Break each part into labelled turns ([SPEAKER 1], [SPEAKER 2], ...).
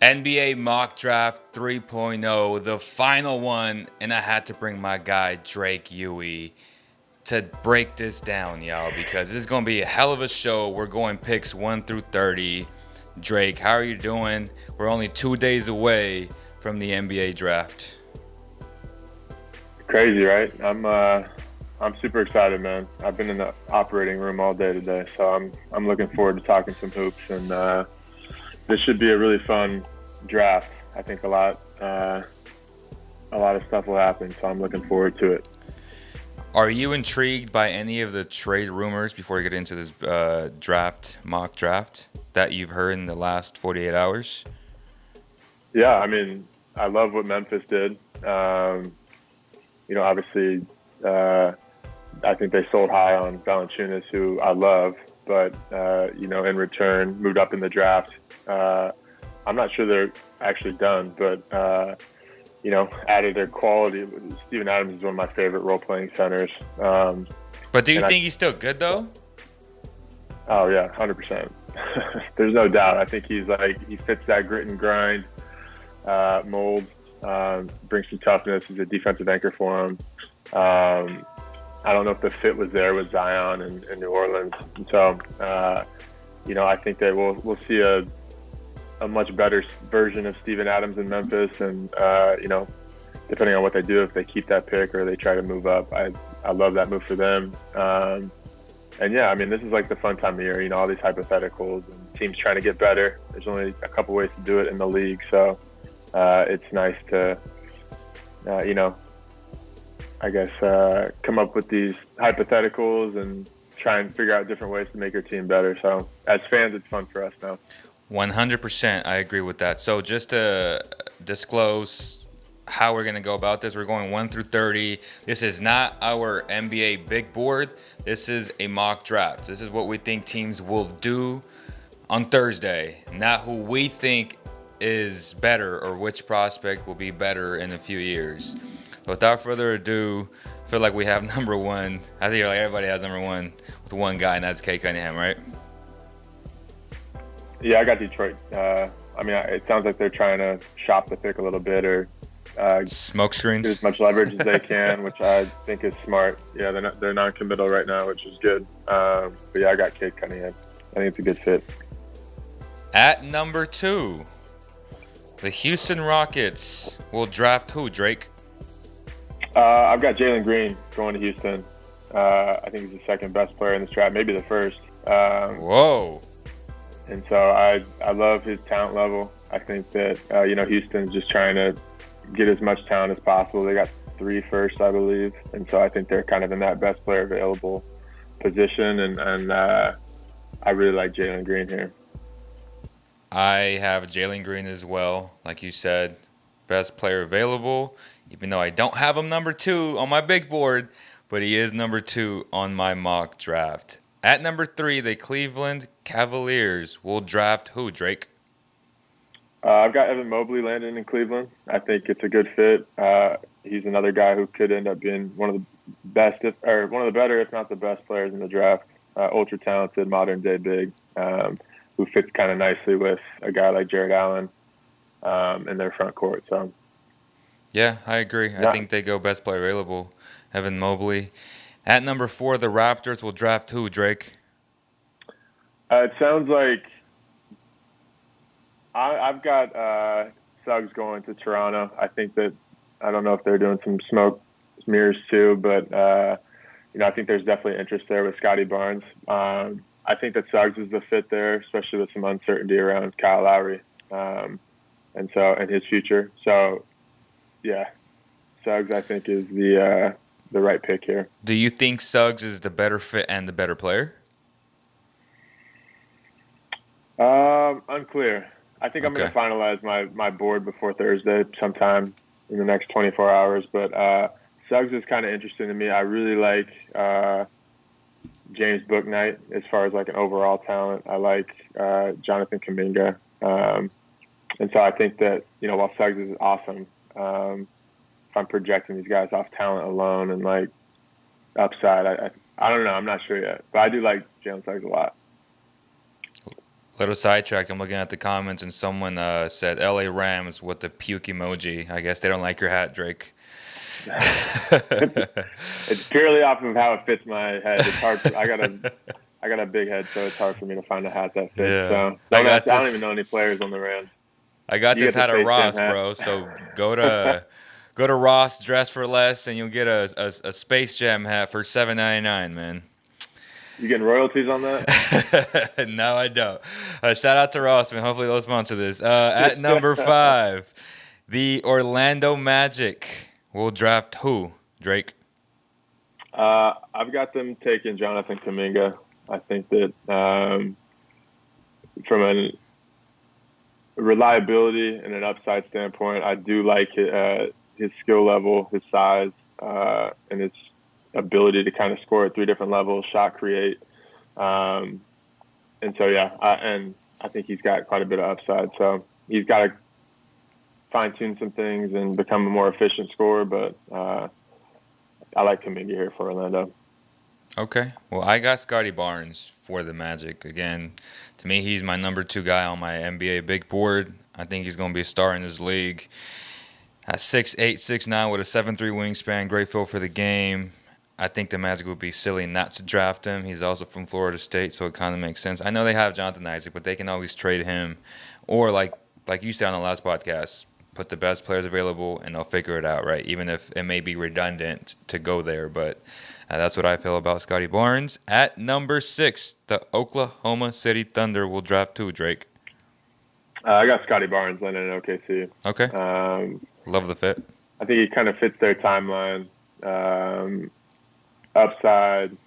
[SPEAKER 1] NBA Mock Draft 3.0, the final one, and I had to bring my guy Drake Huey to break this down, y'all, because this is going to be a hell of a show. We're going picks 1 through 30. Drake, how are you doing? We're only 2 days away from the NBA draft.
[SPEAKER 2] Crazy, right? I'm super excited, man. I've been in the operating room all day today, so I'm looking forward to talking some hoops, and this should be a really fun draft. I think a lot of stuff will happen, so I'm looking forward to it.
[SPEAKER 1] Are you intrigued by any of the trade rumors before we get into this mock draft, that you've heard in the last 48 hours?
[SPEAKER 2] Yeah, I mean, I love what Memphis did. Obviously, I think they sold high on Valanciunas, who I love, but, in return, moved up in the draft. I'm not sure they're actually done, but, added their quality. Steven Adams is one of my favorite role-playing centers.
[SPEAKER 1] But do you think he's still good, though?
[SPEAKER 2] Oh, yeah, 100%. There's no doubt. I think he fits that grit and grind mold, brings some toughness. He's a defensive anchor for him. I don't know if the fit was there with Zion in New Orleans. So, I think that we'll see a much better version of Steven Adams in Memphis. And, depending on what they do, if they keep that pick or they try to move up, I love that move for them. And yeah, I mean, this is like the fun time of year, all these hypotheticals and teams trying to get better. There's only a couple ways to do it in the league. So it's nice to, come up with these hypotheticals and try and figure out different ways to make your team better. So as fans, it's fun for us now.
[SPEAKER 1] 100%. I agree with that. So just to disclose how we're going to go about this, we're going 1 through 30. This is not our NBA big board. This is a mock draft. This is what we think teams will do on Thursday, not who we think is better or which prospect will be better in a few years. So without further ado, I feel like we have number one. I think everybody has number one with one guy, and that's Cade Cunningham, right?
[SPEAKER 2] Yeah, I got Detroit. It sounds like they're trying to shop the pick a little bit or
[SPEAKER 1] smoke screens,
[SPEAKER 2] get as much leverage as they can, which I think is smart. Yeah, they're non-committal right now, which is good. But yeah, I got Cade Cunningham. I think it's a good fit.
[SPEAKER 1] At number 2, the Houston Rockets will draft who, Drake?
[SPEAKER 2] I've got Jalen Green going to Houston. I think he's the second best player in this draft, maybe the first.
[SPEAKER 1] Whoa.
[SPEAKER 2] And so I love his talent level. I think that, Houston's just trying to get as much talent as possible. They got 3 firsts, I believe. And so I think they're kind of in that best player available position. And I really like Jalen Green here.
[SPEAKER 1] I have Jalen Green as well. Like you said, best player available, even though I don't have him number 2 on my big board, but he is number 2 on my mock draft. At number 3, the Cleveland Cavaliers will draft who, Drake?
[SPEAKER 2] I've got Evan Mobley landing in Cleveland. I think it's a good fit. He's another guy who could end up being one of the best, or one of the better, if not the best players in the draft. Ultra talented, modern day big, who fits kind of nicely with a guy like Jared Allen in their front court. So,
[SPEAKER 1] yeah, I agree. I think they go best player available, Evan Mobley. At number 4, the Raptors will draft who, Drake?
[SPEAKER 2] It sounds like I've got Suggs going to Toronto. I think that, I don't know if they're doing some smoke mirrors too, but I think there's definitely interest there with Scottie Barnes. I think that Suggs is the fit there, especially with some uncertainty around Kyle Lowry and his future. So, yeah, Suggs I think is the right pick here.
[SPEAKER 1] Do you think Suggs is the better fit and the better player?
[SPEAKER 2] Unclear. I think I'm going to finalize my board before Thursday sometime in the next 24 hours. But Suggs is kind of interesting to me. I really like James Bouknight as far as like an overall talent. I like Jonathan Kuminga. And so I think that, while Suggs is awesome, if I'm projecting these guys off talent alone and like upside, I don't know. I'm not sure yet. But I do like Jalen Suggs a lot.
[SPEAKER 1] Little sidetrack. I'm looking at the comments, and someone said "L.A. Rams" with the puke emoji. I guess they don't like your hat, Drake.
[SPEAKER 2] It's purely off of how it fits my head. It's hard. I got a big head, so it's hard for me to find a hat that fits.
[SPEAKER 1] Yeah.
[SPEAKER 2] So I don't even know any players on the Rams.
[SPEAKER 1] I got
[SPEAKER 2] You
[SPEAKER 1] this
[SPEAKER 2] get the
[SPEAKER 1] hat at
[SPEAKER 2] Space Jam
[SPEAKER 1] Ross,
[SPEAKER 2] hat.
[SPEAKER 1] bro. So go to Ross, dress for less, and you'll get a Space Jam hat for $7.99, man.
[SPEAKER 2] You getting royalties on that?
[SPEAKER 1] No, I don't. Shout out to Ross, man. Hopefully they'll sponsor this. At number 5, the Orlando Magic will draft who, Drake?
[SPEAKER 2] I've got them taking Jonathan Kuminga. I think that from a reliability and an upside standpoint, I do like his skill level, his size, and his ability to kind of score at 3 different levels, shot create. And so, yeah, I think he's got quite a bit of upside. So he's got to fine-tune some things and become a more efficient scorer, but I like Kuminga here for Orlando.
[SPEAKER 1] Okay. Well, I got Scottie Barnes for the Magic. Again, to me, he's my number 2 guy on my NBA big board. I think he's going to be a star in this league. At 6'8", 6'9", with a 7'3" wingspan, great feel for the game. I think the Magic would be silly not to draft him. He's also from Florida State, so it kind of makes sense. I know they have Jonathan Isaac, but they can always trade him. Or like you said on the last podcast, put the best players available, and they'll figure it out, right? Even if it may be redundant to go there. But that's what I feel about Scottie Barnes. At number 6, the Oklahoma City Thunder will draft who, Drake?
[SPEAKER 2] I got Scottie Barnes landing in OKC.
[SPEAKER 1] Okay. Love the fit.
[SPEAKER 2] I think he kind of fits their timeline. Upside,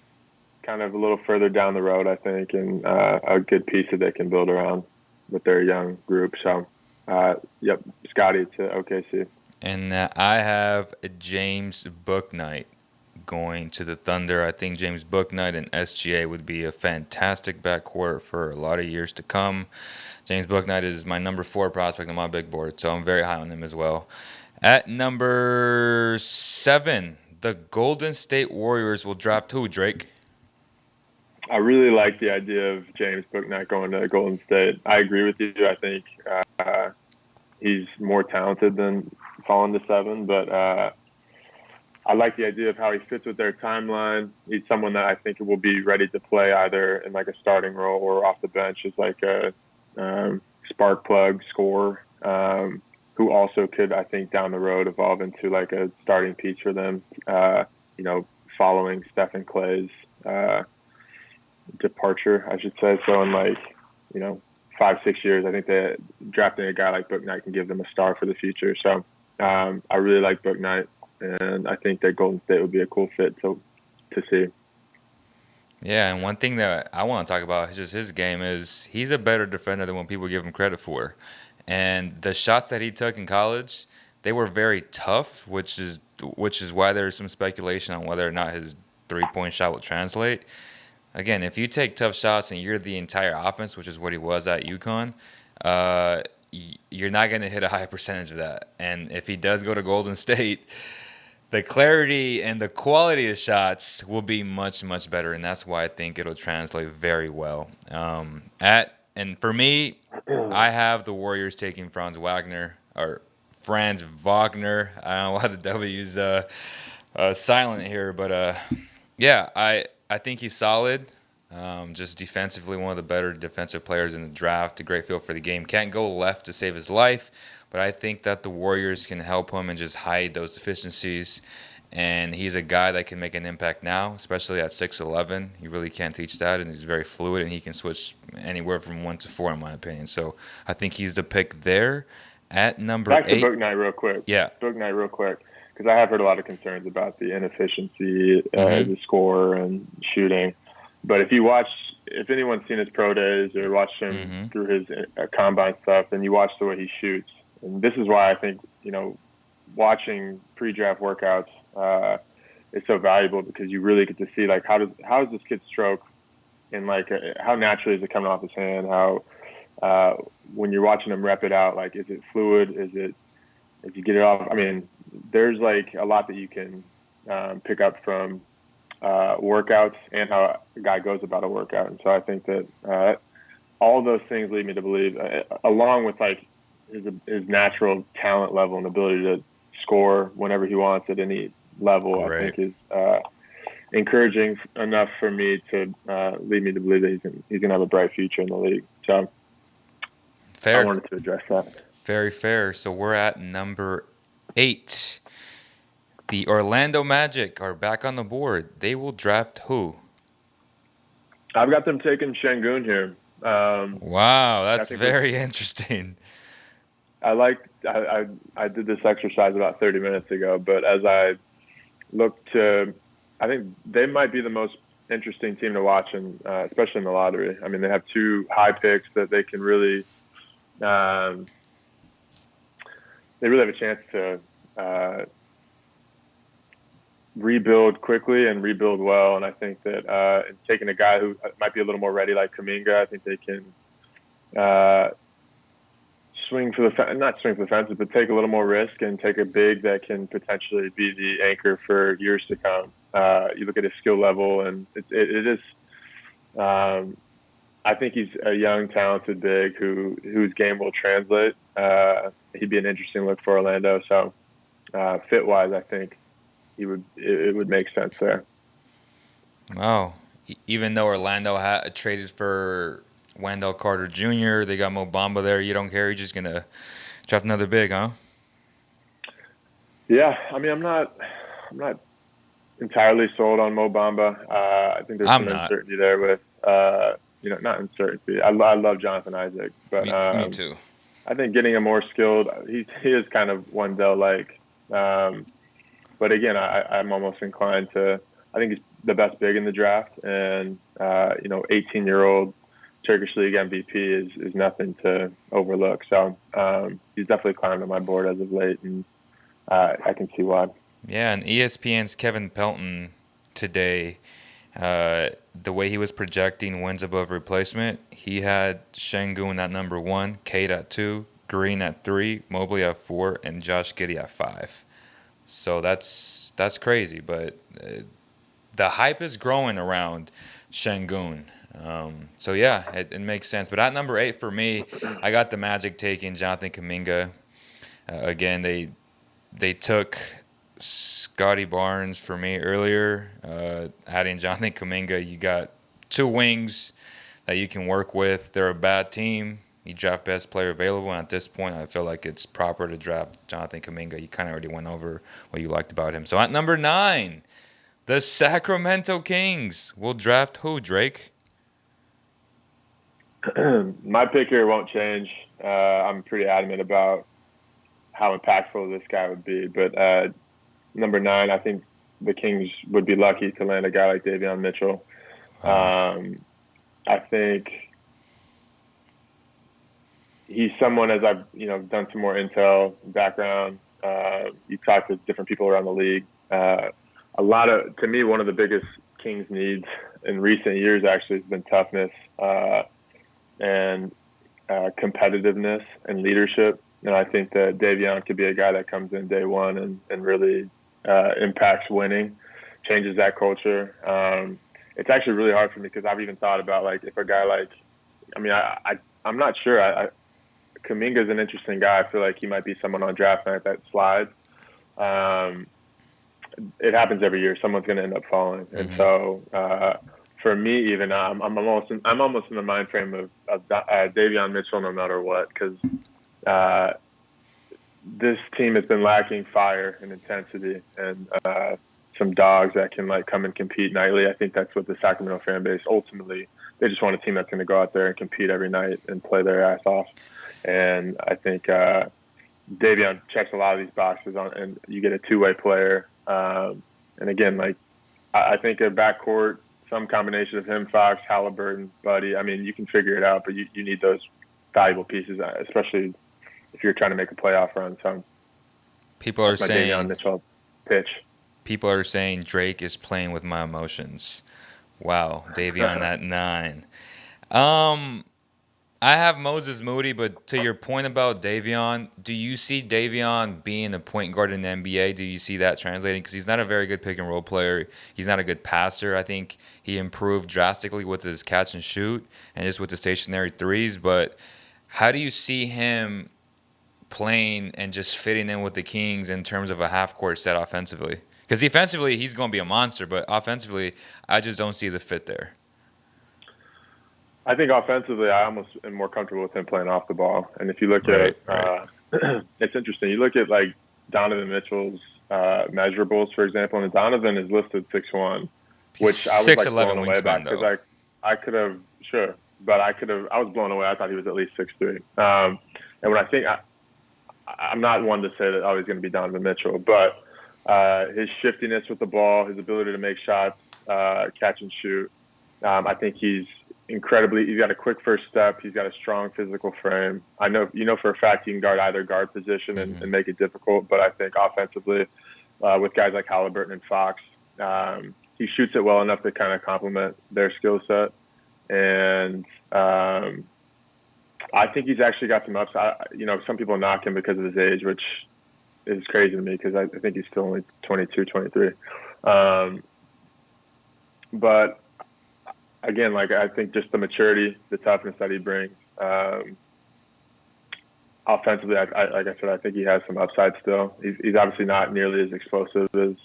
[SPEAKER 2] kind of a little further down the road, I think, and a good piece that they can build around with their young group. So, yep, Scottie to OKC.
[SPEAKER 1] And I have James Bouknight going to the Thunder. I think James Bouknight and SGA would be a fantastic backcourt for a lot of years to come. James Bouknight is my number 4 prospect on my big board, so I'm very high on him as well. At number 7, the Golden State Warriors will draft who, Drake?
[SPEAKER 2] I really like the idea of James Bouknight going to Golden State. I agree with you. I think he's more talented than falling to 7, but I like the idea of how he fits with their timeline. He's someone that I think will be ready to play either in like a starting role or off the bench as like a spark plug scorer, who also could, I think, down the road evolve into like a starting piece for them, following Stephen Clay's departure, I should say. So in 5-6 years, I think that drafting a guy like Bouknight can give them a star for the future. So I really like Bouknight, and I think that Golden State would be a cool fit to see.
[SPEAKER 1] Yeah, and one thing that I want to talk about is just his game is he's a better defender than what people give him credit for. And the shots that he took in college, they were very tough, which is why there's some speculation on whether or not his 3-point shot will translate. Again, if you take tough shots and you're the entire offense, which is what he was at UConn, you're not going to hit a high percentage of that. And if he does go to Golden State, the clarity and the quality of shots will be much, much better, and that's why I think it'll translate very well. And for me, I have the Warriors taking Franz Wagner. I don't know why the W's silent here, but yeah, I think he's solid. Just defensively, one of the better defensive players in the draft. A great feel for the game. Can't go left to save his life. But I think that the Warriors can help him and just hide those deficiencies. And he's a guy that can make an impact now, especially at 6'11". You really can't teach that, and he's very fluid, and he can switch anywhere from 1 to 4, in my opinion. So I think he's the pick there. At number 8.
[SPEAKER 2] Back to Bouknight real quick.
[SPEAKER 1] Yeah.
[SPEAKER 2] Bouknight real quick, because I have heard a lot of concerns about the inefficiency as a scorer and shooting. But if anyone's seen his pro days or watched him through his combine stuff, and you watch the way he shoots, and this is why I think, watching pre-draft workouts is so valuable, because you really get to see like how is this kid stroke, and like how naturally is it coming off his hand? How when you're watching him rep it out, like is it fluid? If you get it off? I mean, there's like a lot that you can pick up from workouts and how a guy goes about a workout, and so I think that all those things lead me to believe, along with like his natural talent level and ability to score whenever he wants at any level,
[SPEAKER 1] Right.
[SPEAKER 2] I think is encouraging enough for me to lead me to believe that he's gonna have a bright future in the league. So
[SPEAKER 1] Fair.
[SPEAKER 2] I wanted to address that.
[SPEAKER 1] Very fair. So we're at number 8. The Orlando Magic are back on the board. They will draft who?
[SPEAKER 2] I've got them taking Şengün here.
[SPEAKER 1] Wow, that's very interesting.
[SPEAKER 2] I did this exercise about 30 minutes ago, but as I look to, I think they might be the most interesting team to watch, especially in the lottery. I mean, they have 2 high picks that they can really, they really have a chance to rebuild quickly and rebuild well. And I think that taking a guy who might be a little more ready like Kuminga, I think they can not swing for the fences, but take a little more risk and take a big that can potentially be the anchor for years to come. You look at his skill level, and it is. I think he's a young, talented big whose game will translate. He'd be an interesting look for Orlando. So fit-wise, I think it would make sense there.
[SPEAKER 1] Wow. Even though Orlando traded for Wendell Carter Jr., they got Mo Bamba there. You don't care. You're just gonna draft another big, huh?
[SPEAKER 2] Yeah, I mean, I'm not entirely sold on Mo Bamba. I think there's some uncertainty there with not uncertainty. I love Jonathan Isaac, but
[SPEAKER 1] me too.
[SPEAKER 2] I think getting a more skilled, he is kind of Wendell-like. But again, I'm almost inclined to. I think he's the best big in the draft, and 18-year-old Turkish League MVP is nothing to overlook. So he's definitely climbed on my board as of late, and I can see why.
[SPEAKER 1] Yeah, and ESPN's Kevin Pelton today, the way he was projecting wins above replacement, he had Şengün at number 1, Cade at 2, Green at 3, Mobley at 4, and Josh Giddey at 5. So that's crazy, but the hype is growing around Şengün. So yeah, it makes sense. But at number 8 for me, I got the Magic taking Jonathan Kuminga. Again, they took Scottie Barnes for me earlier. Adding Jonathan Kuminga, you got 2 wings that you can work with. They're a bad team. You draft best player available, and at this point, I feel like it's proper to draft Jonathan Kuminga. You kind of already went over what you liked about him. So at number 9, the Sacramento Kings will draft who, Drake?
[SPEAKER 2] My pick here won't change. I'm pretty adamant about how impactful this guy would be. But number 9, I think the Kings would be lucky to land a guy like Davion Mitchell. I think he's someone, as I've done some more intel background. You talk to different people around the league. To me, one of the biggest Kings needs in recent years actually has been toughness and competitiveness and leadership. And I think that Davion could be a guy that comes in day one and really impacts winning, changes that culture. It's actually really hard for me because I've even thought about if a guy I'm not sure. Kuminga is an interesting guy. I feel like he might be someone on draft night that slides. It happens every year. Someone's going to end up falling, and so for me, even I'm almost in the mind frame of Davion Mitchell, no matter what, because this team has been lacking fire and intensity and some dogs that can come and compete nightly. I think that's what the Sacramento fan base ultimately, they just want a team that's going to go out there and compete every night and play their ass off. And I think Davion checks a lot of these boxes and you get a two-way player. And again, I think a backcourt, some combination of him, Fox, Halliburton, Buddy. I mean, you can figure it out, but you need those valuable pieces, especially if you're trying to make a playoff run. So
[SPEAKER 1] people are saying
[SPEAKER 2] Davion Mitchell pitch.
[SPEAKER 1] People are saying Drake is playing with my emotions. Wow, Davion at 9. I have Moses Moody, but to your point about Davion, do you see Davion being a point guard in the NBA? Do you see that translating? Because he's not a very good pick and roll player. He's not a good passer. I think he improved drastically with his catch and shoot and just with the stationary threes. But how do you see him playing and just fitting in with the Kings in terms of a half court set offensively? Because defensively, he's going to be a monster, but offensively, I just don't see the fit there.
[SPEAKER 2] I think offensively, I almost am more comfortable with him playing off the ball. And if you look
[SPEAKER 1] Right.
[SPEAKER 2] it's interesting. You look at like Donovan Mitchell's measurables, for example, and Donovan is listed 6'1", which I was like
[SPEAKER 1] 6'11"
[SPEAKER 2] blown away by
[SPEAKER 1] wingspan,
[SPEAKER 2] because I could have but I was blown away. I thought he was at least 6'3". And when I think I'm not one to say that he's going to be Donovan Mitchell, but his shiftiness with the ball, his ability to make shots, catch and shoot. I think he's got a quick first step. He's got a strong physical frame. I know, for a fact he can guard either guard position and make it difficult. But I think offensively, with guys like Halliburton and Fox, he shoots it well enough to kind of complement their skill set. And I think he's actually got some upside. Some people knock him because of his age, which is crazy to me because I think he's still only 22, 23. But again, I think just the maturity, the toughness that he brings. Offensively, like I said, I think he has some upside still. He's obviously not nearly as explosive as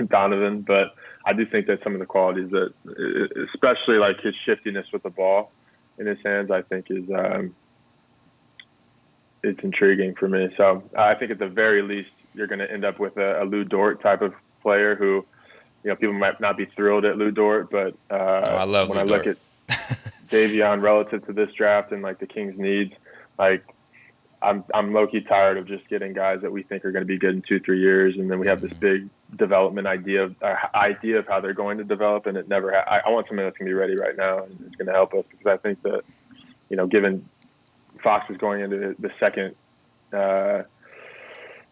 [SPEAKER 2] Donovan, but I do think that some of the qualities that, especially like his shiftiness with the ball in his hands, I think is it's intriguing for me. So I think at the very least, you're going to end up with a Lou Dort type of player who, people might not be thrilled at Lou Dort, but
[SPEAKER 1] I love
[SPEAKER 2] when
[SPEAKER 1] Lou
[SPEAKER 2] I
[SPEAKER 1] Dort.
[SPEAKER 2] look at Davion relative to this draft and like the Kings' needs, I'm low-key tired of just getting guys that we think are going to be good in 2-3 years, and then we have this big development idea of how they're going to develop, and it never. I want something that's going to be ready right now, and it's going to help us because I think that, given Fox is going into the second,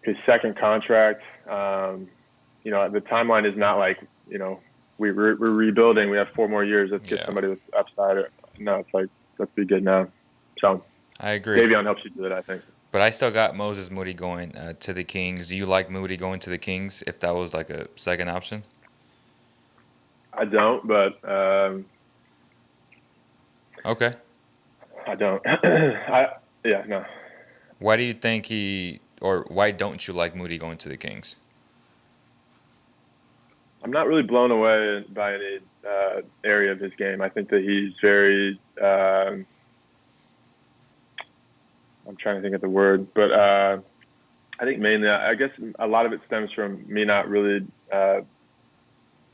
[SPEAKER 2] his second contract. The timeline is not like, we're rebuilding. We have 4 more years. Let's get somebody with upside. No, it's like, let's be good now. So
[SPEAKER 1] I agree.
[SPEAKER 2] Davion helps you do it, I think.
[SPEAKER 1] But I still got Moses Moody going to the Kings. Do you like Moody going to the Kings if that was like a second option?
[SPEAKER 2] I don't, but
[SPEAKER 1] Okay.
[SPEAKER 2] I don't. No.
[SPEAKER 1] Why do you think why don't you like Moody going to the Kings?
[SPEAKER 2] I'm not really blown away by any area of his game. I think that he's very I'm trying to think of the word, but I think mainly, I guess a lot of it stems from me not really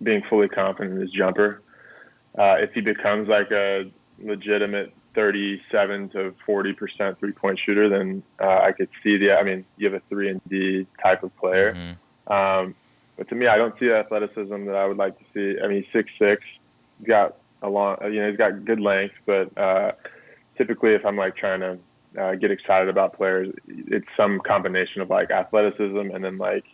[SPEAKER 2] being fully confident in his jumper. If he becomes like a legitimate 37 to 40% three-point shooter, then I could see you have a 3-and-D type of player.
[SPEAKER 1] Mm-hmm.
[SPEAKER 2] But to me, I don't see the athleticism that I would like to see. He's 6'6". He's got he's got good length, but typically if I'm like trying to get excited about players, it's some combination of like athleticism and then like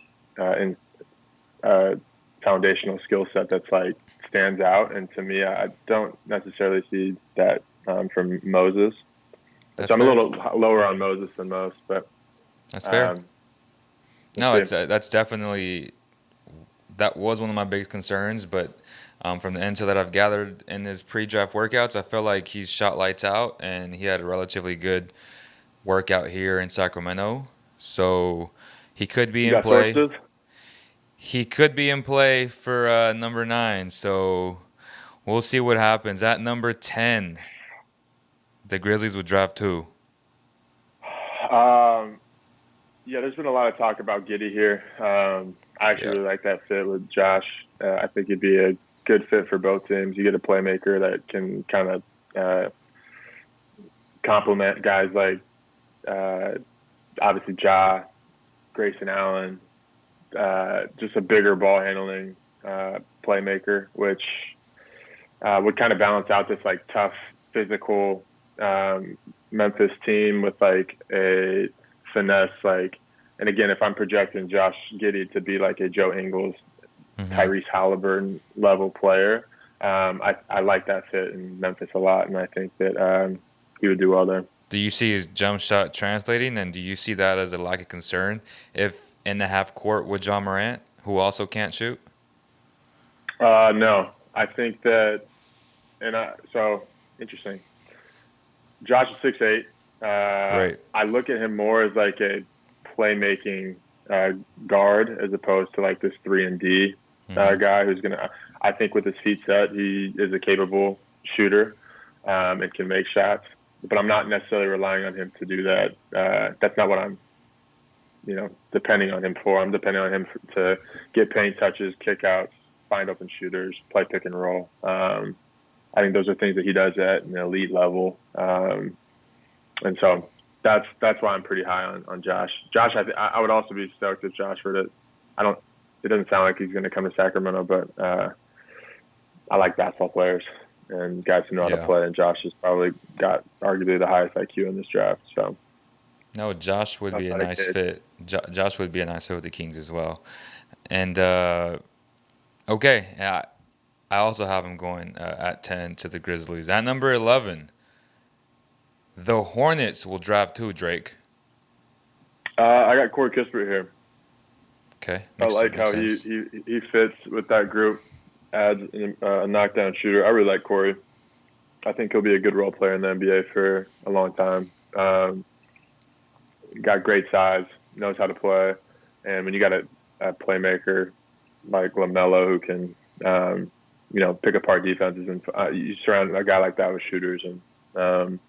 [SPEAKER 2] foundational skill set that's like stands out. And to me, I don't necessarily see that from Moses. So I'm a little lower on Moses than most, but
[SPEAKER 1] that's fair. No, that's definitely. That was one of my biggest concerns, but from the intel that I've gathered in his pre-draft workouts, I feel like he's shot lights out, and he had a relatively good workout here in Sacramento. So he could be in play.
[SPEAKER 2] Sources?
[SPEAKER 1] He could be in play for number 9. So we'll see what happens. At number 10, the Grizzlies would draft who?
[SPEAKER 2] Yeah, there's been a lot of talk about Giddey here. I actually really like that fit with Josh. I think it'd be a good fit for both teams. You get a playmaker that can kind of complement guys like obviously Ja, Grayson Allen, just a bigger ball handling playmaker, which would kind of balance out this like tough physical Memphis team with like a finesse, and again, if I'm projecting Josh Giddey to be like a Joe Ingles, Tyrese Halliburton level player, I like that fit in Memphis a lot, and I think that he would do well there.
[SPEAKER 1] Do you see his jump shot translating, and do you see that as a lack of concern if in the half court with John Morant, who also can't shoot?
[SPEAKER 2] No, I think that, so interesting. Josh is 6'8".
[SPEAKER 1] Right.
[SPEAKER 2] I look at him more as like a playmaking guard as opposed to like this 3-and-D guy who's gonna. I think with his feet set, he is a capable shooter and can make shots. But I'm not necessarily relying on him to do that. That's not what I'm, depending on him for. I'm depending on him to get paint touches, kickouts, find open shooters, play pick and roll. I think those are things that he does at an elite level. And so that's why I'm pretty high on Josh. Josh, I would also be stoked if Josh were to. It doesn't sound like he's going to come to Sacramento, but I like basketball players and guys who know how to play. And Josh has probably got arguably the highest IQ in this draft. So.
[SPEAKER 1] No, Josh would be a nice fit. Josh would be a nice fit with the Kings as well. And okay, yeah, I also have him going at 10 to the Grizzlies. At number 11, the Hornets will draft who, Drake?
[SPEAKER 2] I got Cory Casper here.
[SPEAKER 1] Okay.
[SPEAKER 2] I like how he fits with that group, adds a knockdown shooter. I really like Cory. I think he'll be a good role player in the NBA for a long time. Got great size, knows how to play. And when you got a playmaker like LaMelo who can, pick apart defenses, and you surround a guy like that with shooters, and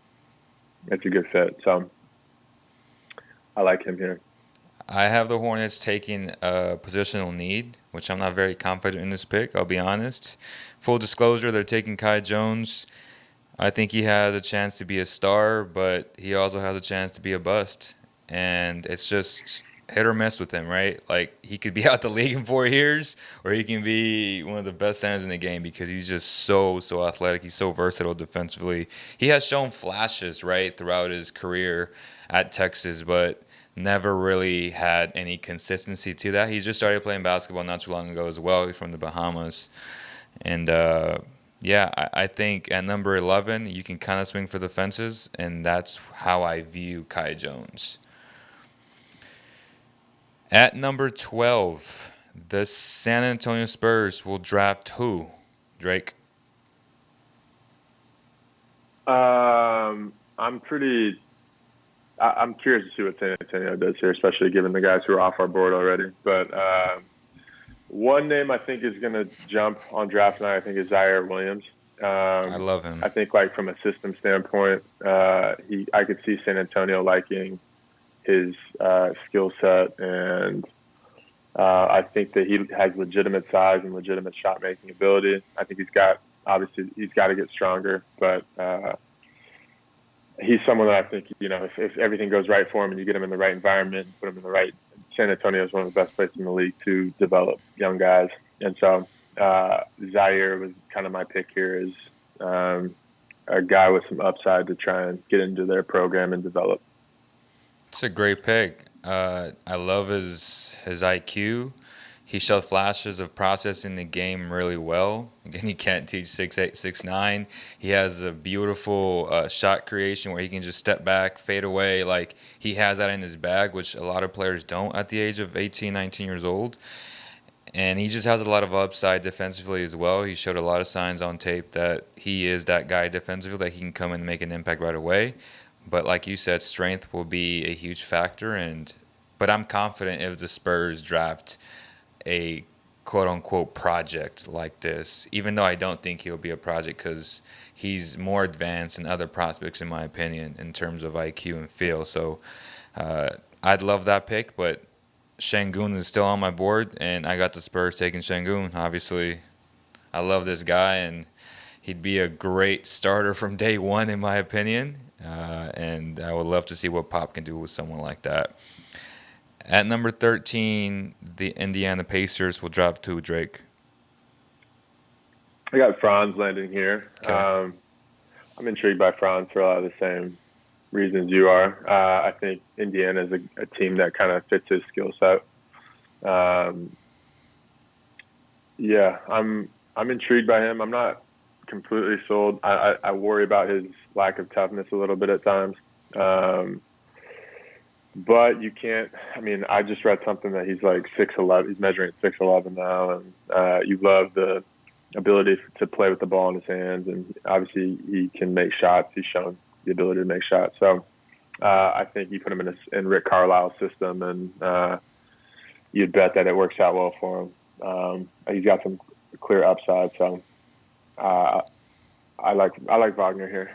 [SPEAKER 2] it's a good fit. So I like him here.
[SPEAKER 1] I have the Hornets taking a positional need, which I'm not very confident in this pick, I'll be honest. Full disclosure, they're taking Kai Jones. I think he has a chance to be a star, but he also has a chance to be a bust. And it's just hit or miss with him, right? Like, he could be out the league in 4 years, or he can be one of the best centers in the game because he's just so athletic. He's so versatile defensively. He has shown flashes, right, throughout his career at Texas, but never really had any consistency to that. He just started playing basketball not too long ago as well. He's from the Bahamas. And, I think at number 11, you can kind of swing for the fences, and that's how I view Kai Jones. At number 12, the San Antonio Spurs will draft who, Drake?
[SPEAKER 2] I'm curious to see what San Antonio does here, especially given the guys who are off our board already. But one name I think is going to jump on draft night, I think, is Zayer Williams.
[SPEAKER 1] I love him.
[SPEAKER 2] I think, like, from a system standpoint, I could see San Antonio liking his skill set, and I think that he has legitimate size and legitimate shot-making ability. I think he's got to get stronger, but he's someone that I think, if everything goes right for him and you get him in the right environment and put him in the right – San Antonio is one of the best places in the league to develop young guys. And so Zaire was kind of my pick here, is a guy with some upside to try and get into their program and develop.
[SPEAKER 1] It's a great pick. I love his IQ. He showed flashes of processing the game really well. Again, he can't teach 6'8", 6'9". He has a beautiful shot creation where he can just step back, fade away. Like, he has that in his bag, which a lot of players don't at the age of 18, 19 years old. And he just has a lot of upside defensively as well. He showed a lot of signs on tape that he is that guy defensively, that he can come in and make an impact right away. But like you said, strength will be a huge factor. But I'm confident if the Spurs draft a quote-unquote project like this, even though I don't think he'll be a project because he's more advanced than other prospects, in my opinion, in terms of IQ and feel. So I'd love that pick, but Şengün is still on my board, and I got the Spurs taking Şengün. Obviously, I love this guy, and he'd be a great starter from day one, in my opinion. And I would love to see what Pop can do with someone like that. At number 13, the Indiana Pacers will draft to Drake.
[SPEAKER 2] I got Franz landing here.
[SPEAKER 1] Okay.
[SPEAKER 2] I'm intrigued by Franz for a lot of the same reasons you are. I think Indiana is a team that kind of fits his skill set. I'm intrigued by him. I'm not completely sold. I worry about his lack of toughness a little bit at times. But you can't. I mean, I just read something that he's like 6'11". He's measuring 6'11" now, and you love the ability to play with the ball in his hands, and obviously he can make shots. He's shown the ability to make shots. So I think you put him in Rick Carlisle's system, and you'd bet that it works out well for him. He's got some clear upside, so I like Wagner here.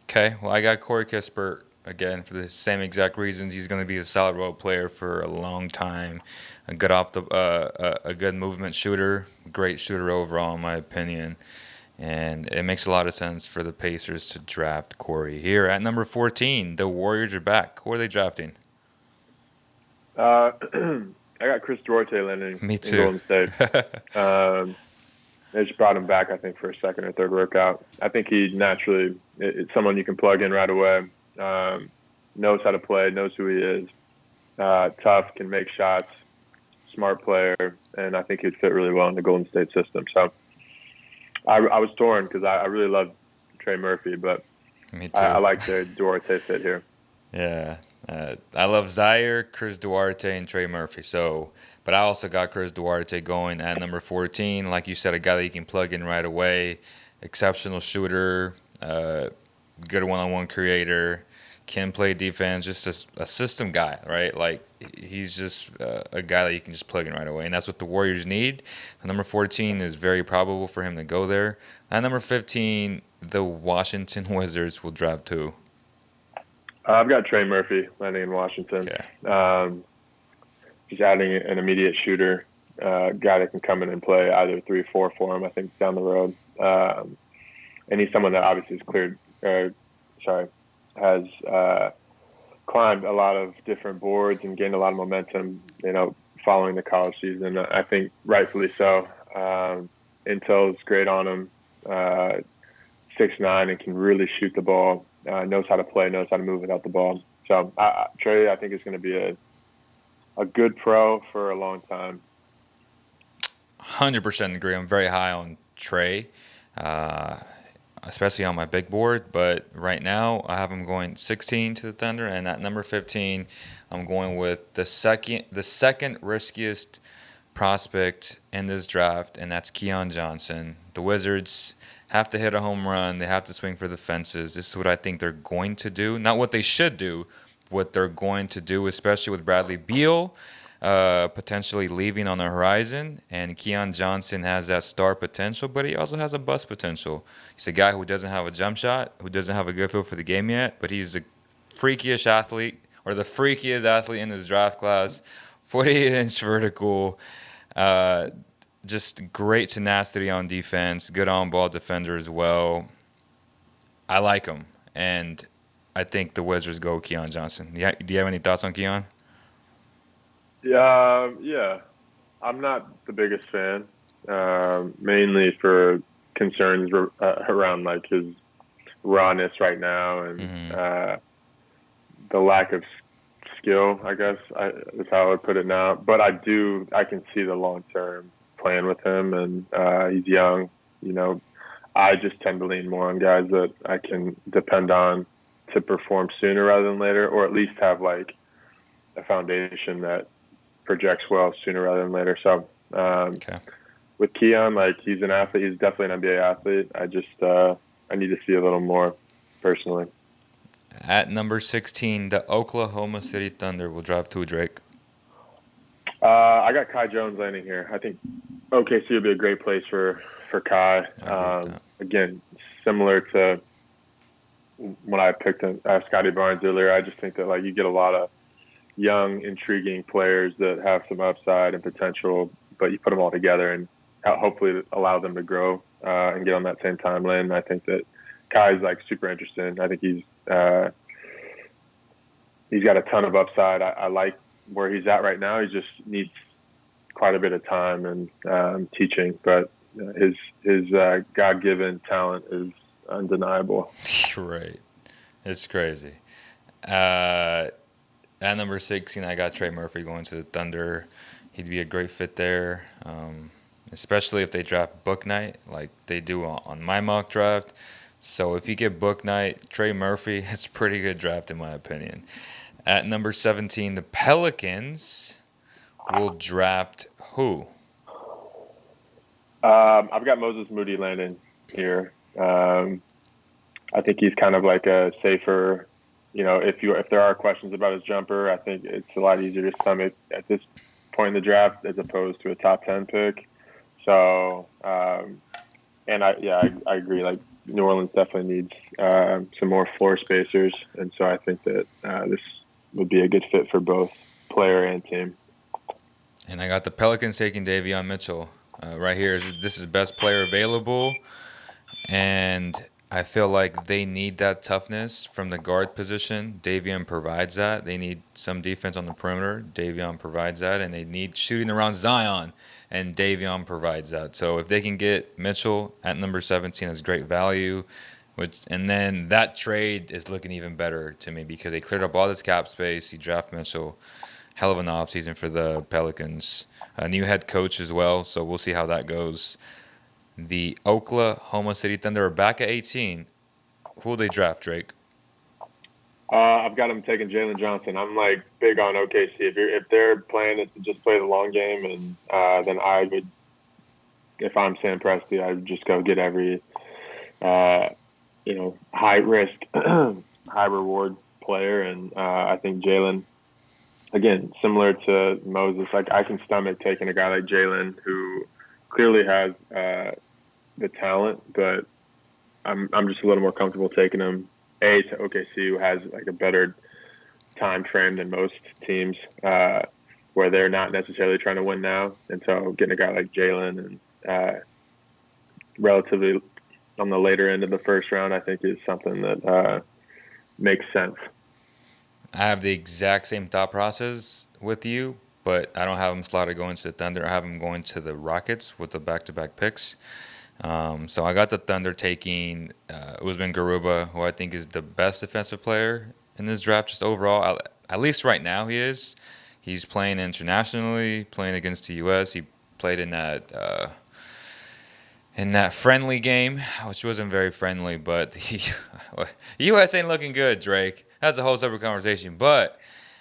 [SPEAKER 1] Okay, well, I got Cory Casper again for the same exact reasons. He's going to be a solid role player for a long time. A good movement shooter, great shooter overall, in my opinion. And it makes a lot of sense for the Pacers to draft Cory. Here at number 14, the Warriors are back. Who are they drafting?
[SPEAKER 2] I got Chris Duarte landing
[SPEAKER 1] Me too.
[SPEAKER 2] in Golden State. They just brought him back, I think, for a second or third workout. I think he naturally it's someone you can plug in right away. Knows how to play, knows who he is. Tough, can make shots, smart player, and I think he'd fit really well in the Golden State system. So I was torn because I really love Trey Murphy, but
[SPEAKER 1] Me too.
[SPEAKER 2] I like the Duarte fit here.
[SPEAKER 1] Yeah. I love Zayer, Chris Duarte, and Trey Murphy. But I also got Chris Duarte going at number 14. Like you said, a guy that you can plug in right away. Exceptional shooter, good one-on-one creator, can play defense, just a system guy, right? Like, he's just a guy that you can just plug in right away. And that's what the Warriors need. Number 14 is very probable for him to go there. At number 15, the Washington Wizards will draft who?
[SPEAKER 2] I've got Trey Murphy landing in Washington.
[SPEAKER 1] Okay.
[SPEAKER 2] Just adding an immediate shooter, guy that can come in and play either 3-4 for him, I think, down the road. And he's someone that obviously has climbed a lot of different boards and gained a lot of momentum, following the college season. I think rightfully so. Intel's great on him. 6'9" and can really shoot the ball. Knows how to play, knows how to move without the ball. So Trey, I think, is going to be a good pro for a long time.
[SPEAKER 1] 100% agree. I'm very high on Trey, especially on my big board. But right now, I have him going 16 to the Thunder, and at number 15, I'm going with the second riskiest prospect in this draft, and that's Keon Johnson. The Wizards have to hit a home run. They have to swing for the fences. This is what I think they're going to do. Not what they should do, what they're going to do, especially with Bradley Beal potentially leaving on the horizon. And Keon Johnson has that star potential, but he also has a bust potential. He's a guy who doesn't have a jump shot, who doesn't have a good feel for the game yet, but he's a freakish athlete, or the freakiest athlete in this draft class. 48-inch vertical, just great tenacity on defense, good on-ball defender as well. I like him, and I think the Wizards go Keon Johnson. Do you have any thoughts on Keon?
[SPEAKER 2] Yeah. I'm not the biggest fan, mainly for concerns around like his rawness right now and the lack of skill, I guess, is how I would put it now. But I can see the long-term plan with him, and he's young. I just tend to lean more on guys that I can depend on to perform sooner rather than later, or at least have like a foundation that projects well sooner rather than later. So with Keon, like, he's an athlete. He's definitely an NBA athlete. I just I need to see a little more personally.
[SPEAKER 1] At number 16, the Oklahoma City Thunder will draft who, Drake?
[SPEAKER 2] I got Kai Jones landing here. I think OKC would be a great place for Kai. Again, similar to when I picked Scottie Barnes earlier, I just think that like you get a lot of young, intriguing players that have some upside and potential, but you put them all together and hopefully allow them to grow and get on that same timeline. I think that Kai's like super interesting. I think he's got a ton of upside. I like where he's at right now. He just needs quite a bit of time and teaching, but his God-given talent is undeniable.
[SPEAKER 1] Right. It's crazy. At number 16, I got Trey Murphy going to the Thunder. He'd be a great fit there. especially if they draft Book Knight like they do on my mock draft. So if you get Book Knight, Trey Murphy, it's a pretty good draft in my opinion. At number 17, the Pelicans will draft who?
[SPEAKER 2] I've got Moses Moody landing here. I think he's kind of like a safer, if there are questions about his jumper, I think it's a lot easier to stomach at this point in the draft as opposed to a top 10 pick. So, and I agree. Like New Orleans definitely needs some more floor spacers, and so I think that this would be a good fit for both player and team.
[SPEAKER 1] And I got the Pelicans taking Davion Mitchell. Right here, this is best player available, and I feel like they need that toughness from the guard position. Davion provides that. They need some defense on the perimeter. Davion provides that, and they need shooting around Zion, and Davion provides that. So if they can get Mitchell at number 17, that's great value. And then that trade is looking even better to me because they cleared up all this cap space. You draft Mitchell. Hell of an offseason for the Pelicans. A new head coach as well, so we'll see how that goes. The Oklahoma City Thunder are back at 18. Who will they draft, Drake?
[SPEAKER 2] I've got them taking Jaden Johnson. I'm like big on OKC. If they're playing it to just play the long game, and then I would, if I'm Sam Presti, I would just go get every, high risk, high reward player, and I think Jalen. Again, similar to Moses, like I can stomach taking a guy like Jalen who clearly has the talent, but I'm just a little more comfortable taking him to OKC, who has like a better time frame than most teams, where they're not necessarily trying to win now, and so getting a guy like Jalen and relatively on the later end of the first round, I think is something that makes sense.
[SPEAKER 1] I have the exact same thought process with you, but I don't have him slotted going to the Thunder. I have him going to the Rockets with the back-to-back picks. So I got the Thunder taking Usman Garuba, who I think is the best defensive player in this draft just overall. At least right now he is. He's playing internationally, playing against the U.S. He played in that friendly game, which wasn't very friendly, but the U.S. ain't looking good, Drake. That's a whole separate conversation. But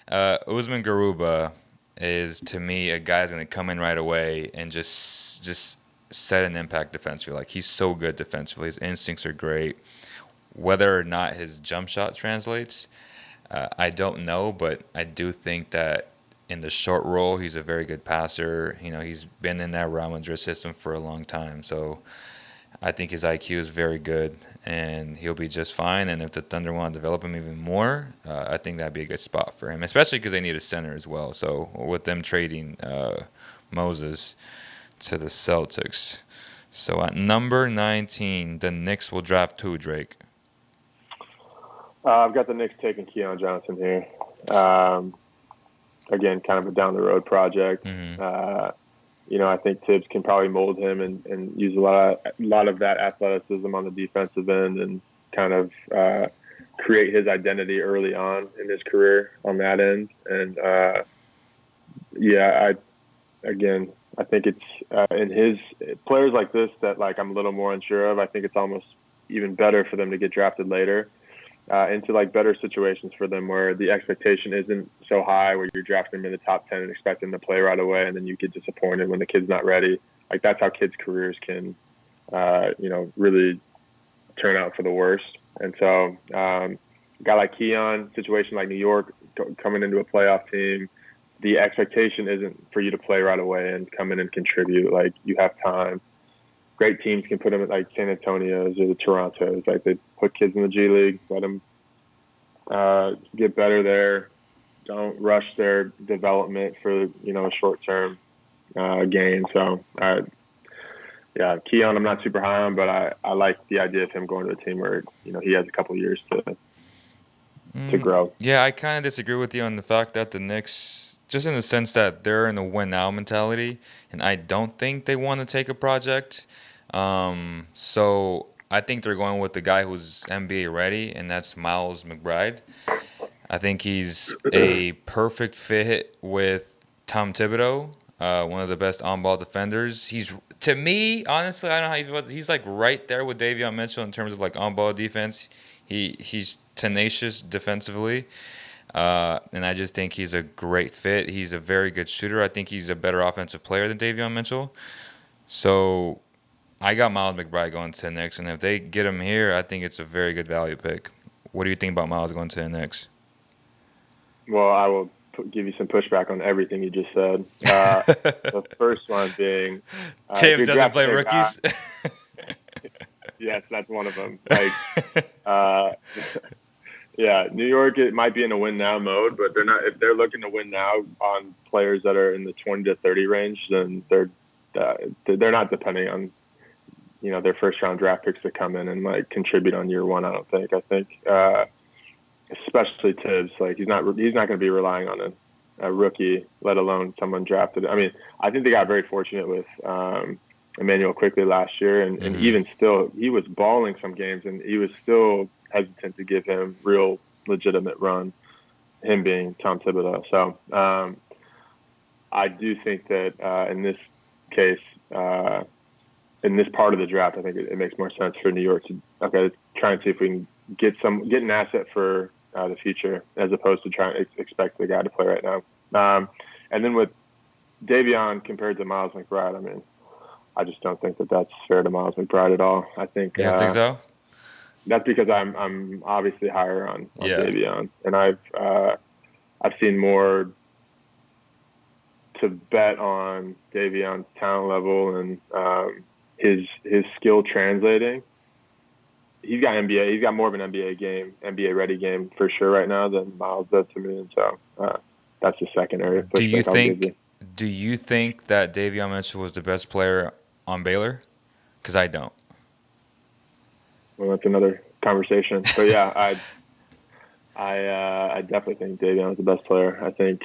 [SPEAKER 1] Usman Garuba is, to me, a guy who's going to come in right away and just set an impact defensively. Like, he's so good defensively. His instincts are great. Whether or not his jump shot translates, I don't know, but I do think that in the short roll, he's a very good passer. He's been in that Real Madrid system for a long time. So I think his IQ is very good, and he'll be just fine. And if the Thunder want to develop him even more, I think that'd be a good spot for him, especially because they need a center as well. So with them trading Moses to the Celtics. So at number 19, the Knicks will draft who, Drake?
[SPEAKER 2] I've got the Knicks taking Keon Johnson here. Again, kind of a down-the-road project.
[SPEAKER 1] Mm-hmm.
[SPEAKER 2] I think Tibbs can probably mold him and use a lot of that athleticism on the defensive end and kind of create his identity early on in his career on that end. And I think it's in his players like this that like I'm a little more unsure of. I think it's almost even better for them to get drafted later. Into like better situations for them where the expectation isn't so high, where you're drafting them in the top 10 and expecting to play right away, and then you get disappointed when the kid's not ready. Like that's how kids' careers can, really turn out for the worst. And so, a guy like Keon, situation like New York, coming into a playoff team, the expectation isn't for you to play right away and come in and contribute. Like you have time. Great teams can put them at like San Antonio's or the Toronto's. Like they put kids in the G League, let them get better there. Don't rush their development for a short-term gain. So Keon, I'm not super high on, but I like the idea of him going to a team where he has a couple years to grow.
[SPEAKER 1] Yeah, I kind of disagree with you on the fact that the Knicks, just in the sense that they're in the win now mentality, and I don't think they want to take a project. So I think they're going with the guy who's NBA ready, and that's Miles Mcbride. I think he's a perfect fit with Tom Thibodeau. One of the best on-ball defenders. He's, to me, honestly, I don't know how he feels. He's like right there with Davion Mitchell in terms of like on-ball defense. He's tenacious defensively, and I just think he's a great fit. He's a very good shooter. I think he's a better offensive player than Davion Mitchell. So I got Miles McBride going to the Knicks, and if they get him here, I think it's a very good value pick. What do you think about Miles going to the Knicks?
[SPEAKER 2] Well, I will give you some pushback on everything you just said. The first one being
[SPEAKER 1] Tibbs doesn't play rookies.
[SPEAKER 2] Yes, that's one of them. Like, yeah, New York, it might be in a win now mode, but they're not. If they're looking to win now on players that are in the 20 to 30 range, then they're not depending on their first round draft picks to come in and like contribute on year one. I don't think. I think especially Tibbs, like he's not going to be relying on a rookie, let alone someone drafted. I mean, I think they got very fortunate with Emmanuel Quickly last year, and even still, he was balling some games, and he was still hesitant to give him real legitimate run, him being Tom Thibodeau. So I do think that in this case, in this part of the draft, I think it makes more sense for New York to try and see if we can get an asset for the future, as opposed to trying to expect the guy to play right now. And then with Davion compared to Miles McBride, I mean, I just don't think that that's fair to Miles McBride at all. I think.
[SPEAKER 1] You don't think so?
[SPEAKER 2] That's because I'm obviously higher on Davion, and I've seen more to bet on Davion's talent level and his skill translating. He's got more of an NBA ready game for sure right now than Miles does to me, and so that's the second area.
[SPEAKER 1] Do you think that Davion Mitchell was the best player on Baylor? Because I don't.
[SPEAKER 2] Well, that's another conversation. But yeah, I definitely think Davion was the best player. I think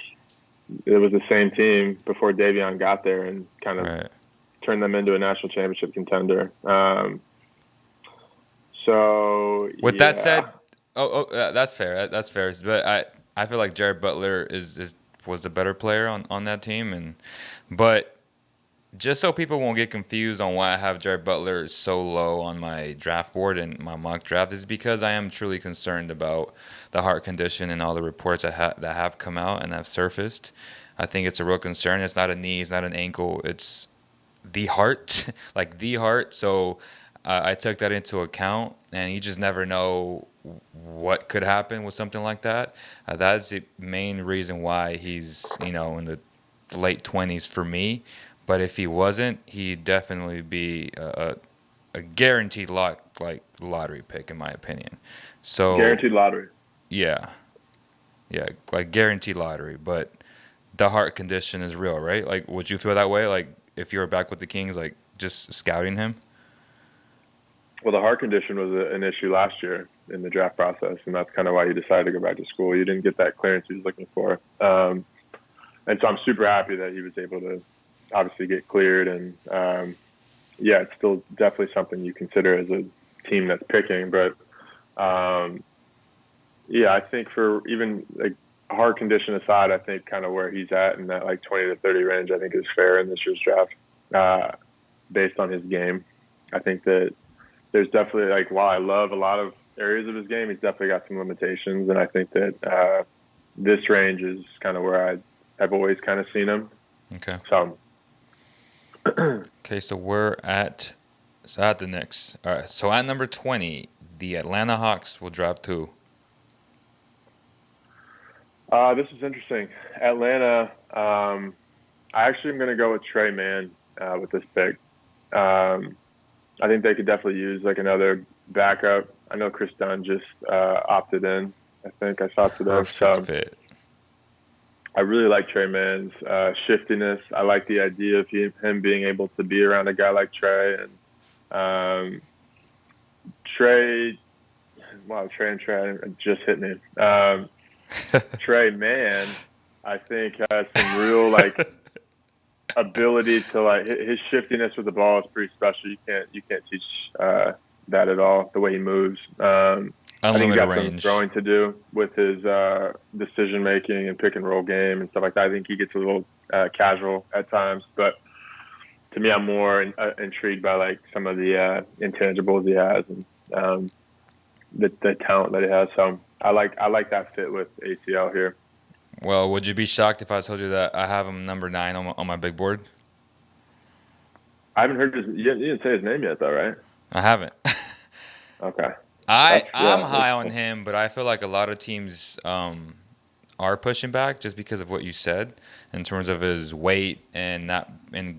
[SPEAKER 2] it was the same team before Davion got there and kind of turned them into a national championship contender. So
[SPEAKER 1] with that said, that's fair. That's fair. But I feel like Jared Butler was the better player on that team, but just so people won't get confused on why I have Jared Butler so low on my draft board and my mock draft is because I am truly concerned about the heart condition and all the reports that have come out and have surfaced. I think it's a real concern. It's not a knee, it's not an ankle, it's the heart, like the heart. So I took that into account, and you just never know what could happen with something like that. That's the main reason why he's in the late 20s for me. But if he wasn't, he'd definitely be a guaranteed lottery pick, in my opinion. So
[SPEAKER 2] guaranteed lottery.
[SPEAKER 1] Yeah, like guaranteed lottery. But the heart condition is real, right? Like, would you feel that way? Like, if you were back with the Kings, like just scouting him?
[SPEAKER 2] Well, the heart condition was an issue last year in the draft process, and that's kind of why he decided to go back to school. You didn't get that clearance he was looking for, and so I'm super happy that he was able to obviously get cleared, and it's still definitely something you consider as a team that's picking. But I think for even like heart condition aside, I think kind of where he's at in that like 20 to 30 range, I think is fair in this year's draft based on his game. I think that there's definitely, like, while I love a lot of areas of his game, he's definitely got some limitations, and I think that this range is kind of where I've always kind of seen him.
[SPEAKER 1] Okay.
[SPEAKER 2] So.
[SPEAKER 1] Okay, so we're at the Knicks. All right, so at number 20, the Atlanta Hawks will draft who?
[SPEAKER 2] This is interesting. Atlanta, I actually am going to go with Trey Mann with this pick. I think they could definitely use like another backup. I know Chris Dunn just opted in. I think I saw today.
[SPEAKER 1] Perfect fit.
[SPEAKER 2] I really like Trey Mann's shiftiness. I like the idea of him being able to be around a guy like Trey. And Trey just hit me. Trey Mann, I think, has some real ability to his shiftiness with the ball is pretty special. You can't teach that at all. The way he moves. I think he's got some throwing to do with his decision making and pick and roll game and stuff like that. I think he gets a little casual at times. But to me, I'm more intrigued by like some of the intangibles he has and the talent that he has. So I like that fit with ACL here.
[SPEAKER 1] Well, would you be shocked if I told you that I have him number 9 on my big board?
[SPEAKER 2] I haven't heard you didn't say his name yet, though, right?
[SPEAKER 1] I haven't.
[SPEAKER 2] Okay.
[SPEAKER 1] I'm high on him, but I feel like a lot of teams are pushing back just because of what you said in terms of his weight and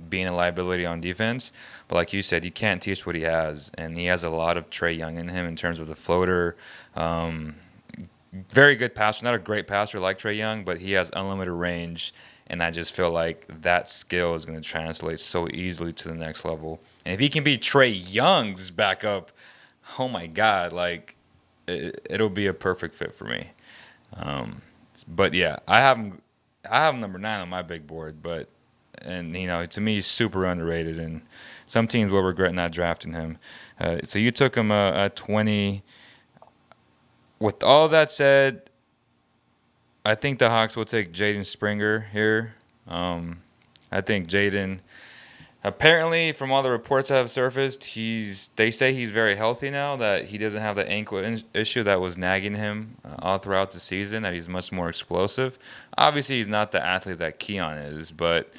[SPEAKER 1] being a liability on defense. But like you said, you can't teach what he has, and he has a lot of Trey Young in him in terms of the floater. Very good passer, not a great passer like Trey Young, but he has unlimited range, and I just feel like that skill is going to translate so easily to the next level. And if he can be Trey Young's backup, oh my God, like it'll be a perfect fit for me. But yeah, I have him number 9 on my big board, and to me he's super underrated, and some teams will regret not drafting him. So you took him at 20. With all that said, I think the Hawks will take Jaden Springer here. I think Jaden, apparently from all the reports that have surfaced, they say he's very healthy now, that he doesn't have the ankle issue that was nagging him all throughout the season, that he's much more explosive. Obviously, he's not the athlete that Keon is, but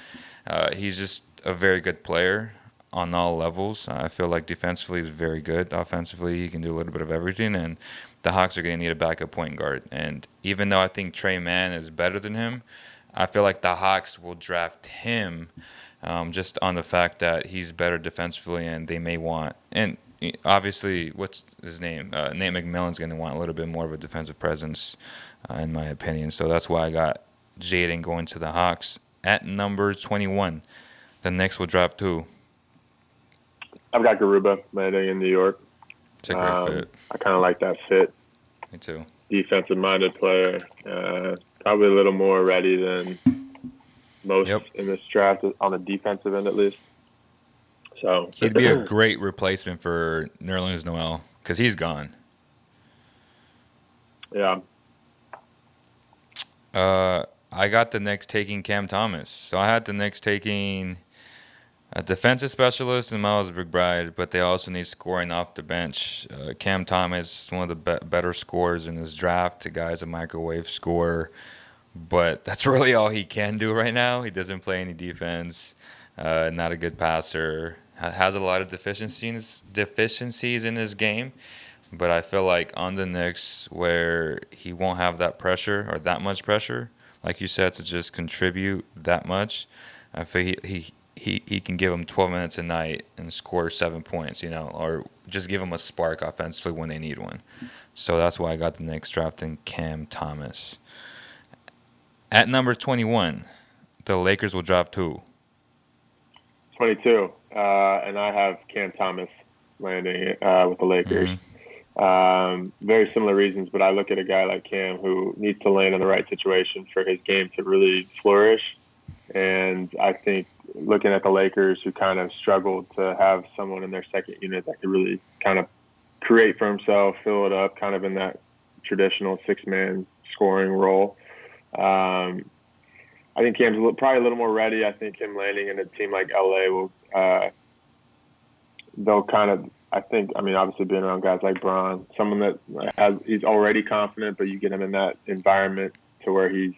[SPEAKER 1] he's just a very good player on all levels. I feel like defensively he's very good. Offensively, he can do a little bit of everything, and the Hawks are going to need a backup point guard. And even though I think Trey Mann is better than him, I feel like the Hawks will draft him just on the fact that he's better defensively, and they may want – and obviously, what's his name? Nate McMillan's going to want a little bit more of a defensive presence, in my opinion. So that's why I got Jaden going to the Hawks at number 21. The Knicks will draft who?
[SPEAKER 2] I've got Garuba landing in New York.
[SPEAKER 1] It's a great fit.
[SPEAKER 2] I kind of like that fit.
[SPEAKER 1] Me too.
[SPEAKER 2] Defensive-minded player. Probably a little more ready than most in this draft, on the defensive end at least. So
[SPEAKER 1] he'd be a great replacement for Nerlens Noel because he's gone.
[SPEAKER 2] Yeah.
[SPEAKER 1] I got the Knicks taking Cam Thomas. So I had the Knicks taking a defensive specialist and Miles Mcbride, but they also need scoring off the bench. Cam Thomas, one of the better scorers in this draft. The guy's a microwave scorer, but that's really all he can do right now. He doesn't play any defense, not a good passer, has a lot of deficiencies in his game, but I feel like on the Knicks where he won't have that pressure or that much pressure, like you said, to just contribute that much, I feel he can give them 12 minutes a night and score 7 points, or just give them a spark offensively when they need one. So that's why I got the Knicks drafting Cam Thomas. At number 21, the Lakers will draft who?
[SPEAKER 2] 22, and I have Cam Thomas landing with the Lakers. Mm-hmm. Very similar reasons, but I look at a guy like Cam who needs to land in the right situation for his game to really flourish. And I think looking at the Lakers, who kind of struggled to have someone in their second unit that could really kind of create for himself, fill it up, kind of in that traditional 6-man scoring role. I think Cam's probably a little more ready. I think him landing in a team like LA will, they'll kind of, obviously being around guys like Bron, someone that he's already confident, but you get him in that environment to where he's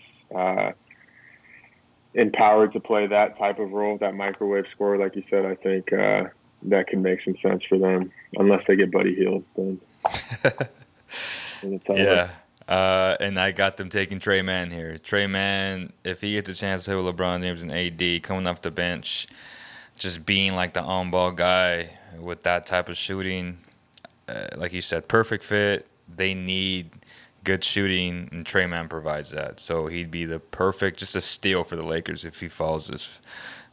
[SPEAKER 2] empowered to play that type of role, that microwave scorer, like you said. I think that can make some sense for them, unless they get Buddy Hield. Then
[SPEAKER 1] yeah. And I got them taking Trey Mann here. Trey Mann, if he gets a chance to play with LeBron James and AD, coming off the bench, just being like the on-ball guy with that type of shooting, like you said, perfect fit. They need good shooting, and Trey Mann provides that. So he'd be the perfect, just a steal for the Lakers if he falls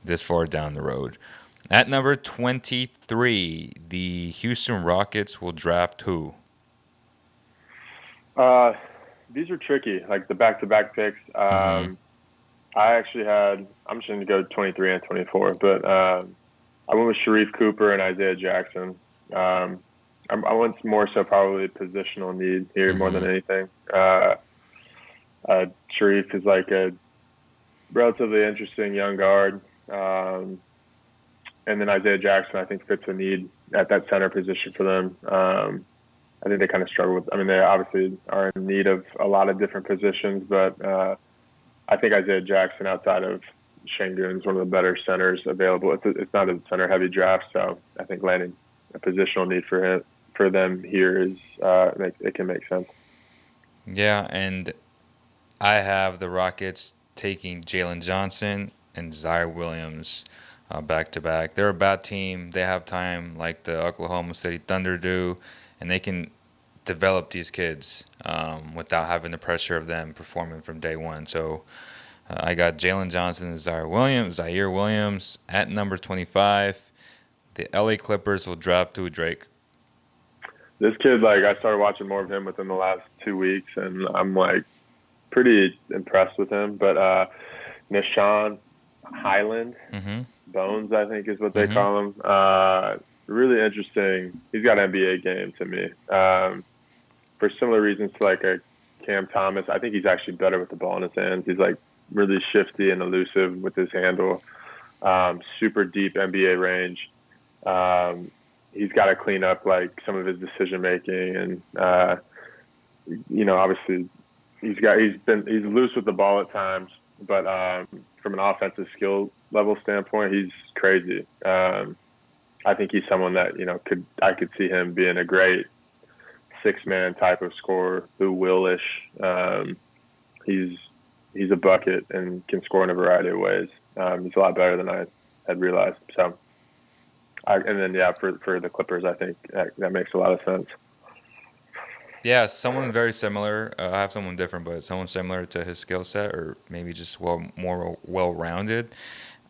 [SPEAKER 1] this far down the road. At number 23, the Houston Rockets will draft who?
[SPEAKER 2] These are tricky, like the back-to-back picks. I actually I'm just going to go 23 and 24, but I went with Sharif Cooper and Isaiah Jackson. I went more so probably positional need here more than anything. Sharif is like relatively interesting young guard. And then Isaiah Jackson, I think, fits a need at that center position for them. I think they kind of struggle with. I mean, they obviously are in need of a lot of different positions, but I think Isaiah Jackson, outside of Şengün, is one of the better centers available. It's not a center-heavy draft, so I think landing a positional need for them here is it can make sense.
[SPEAKER 1] Yeah, and I have the Rockets taking Jalen Johnson and Zayer Williams back to back. They're a bad team. They have time, like the Oklahoma City Thunder do, and they can develop these kids without having the pressure of them performing from day one. So I got Jalen Johnson and Zayer Williams at number 25. The LA Clippers will draft to Drake.
[SPEAKER 2] This kid, like, I started watching more of him within the last 2 weeks, and I'm like pretty impressed with him. But Nishan Highland Bones, I think is what they call him. Really interesting. He's got NBA game to me. For similar reasons to like a Cam Thomas, I think he's actually better with the ball in his hands. He's like really shifty and elusive with his handle. Super deep NBA range. He's got to clean up like some of his decision making, and obviously he's loose with the ball at times, but from an offensive skill level standpoint, he's crazy. I think he's someone that I could see him being a great six-man type of scorer, who will-ish. He's a bucket and can score in a variety of ways. He's a lot better than I had realized. So. For the Clippers, I think that makes a lot of sense.
[SPEAKER 1] Yeah, someone very similar. I have someone different, but someone similar to his skill set, or maybe just more well-rounded.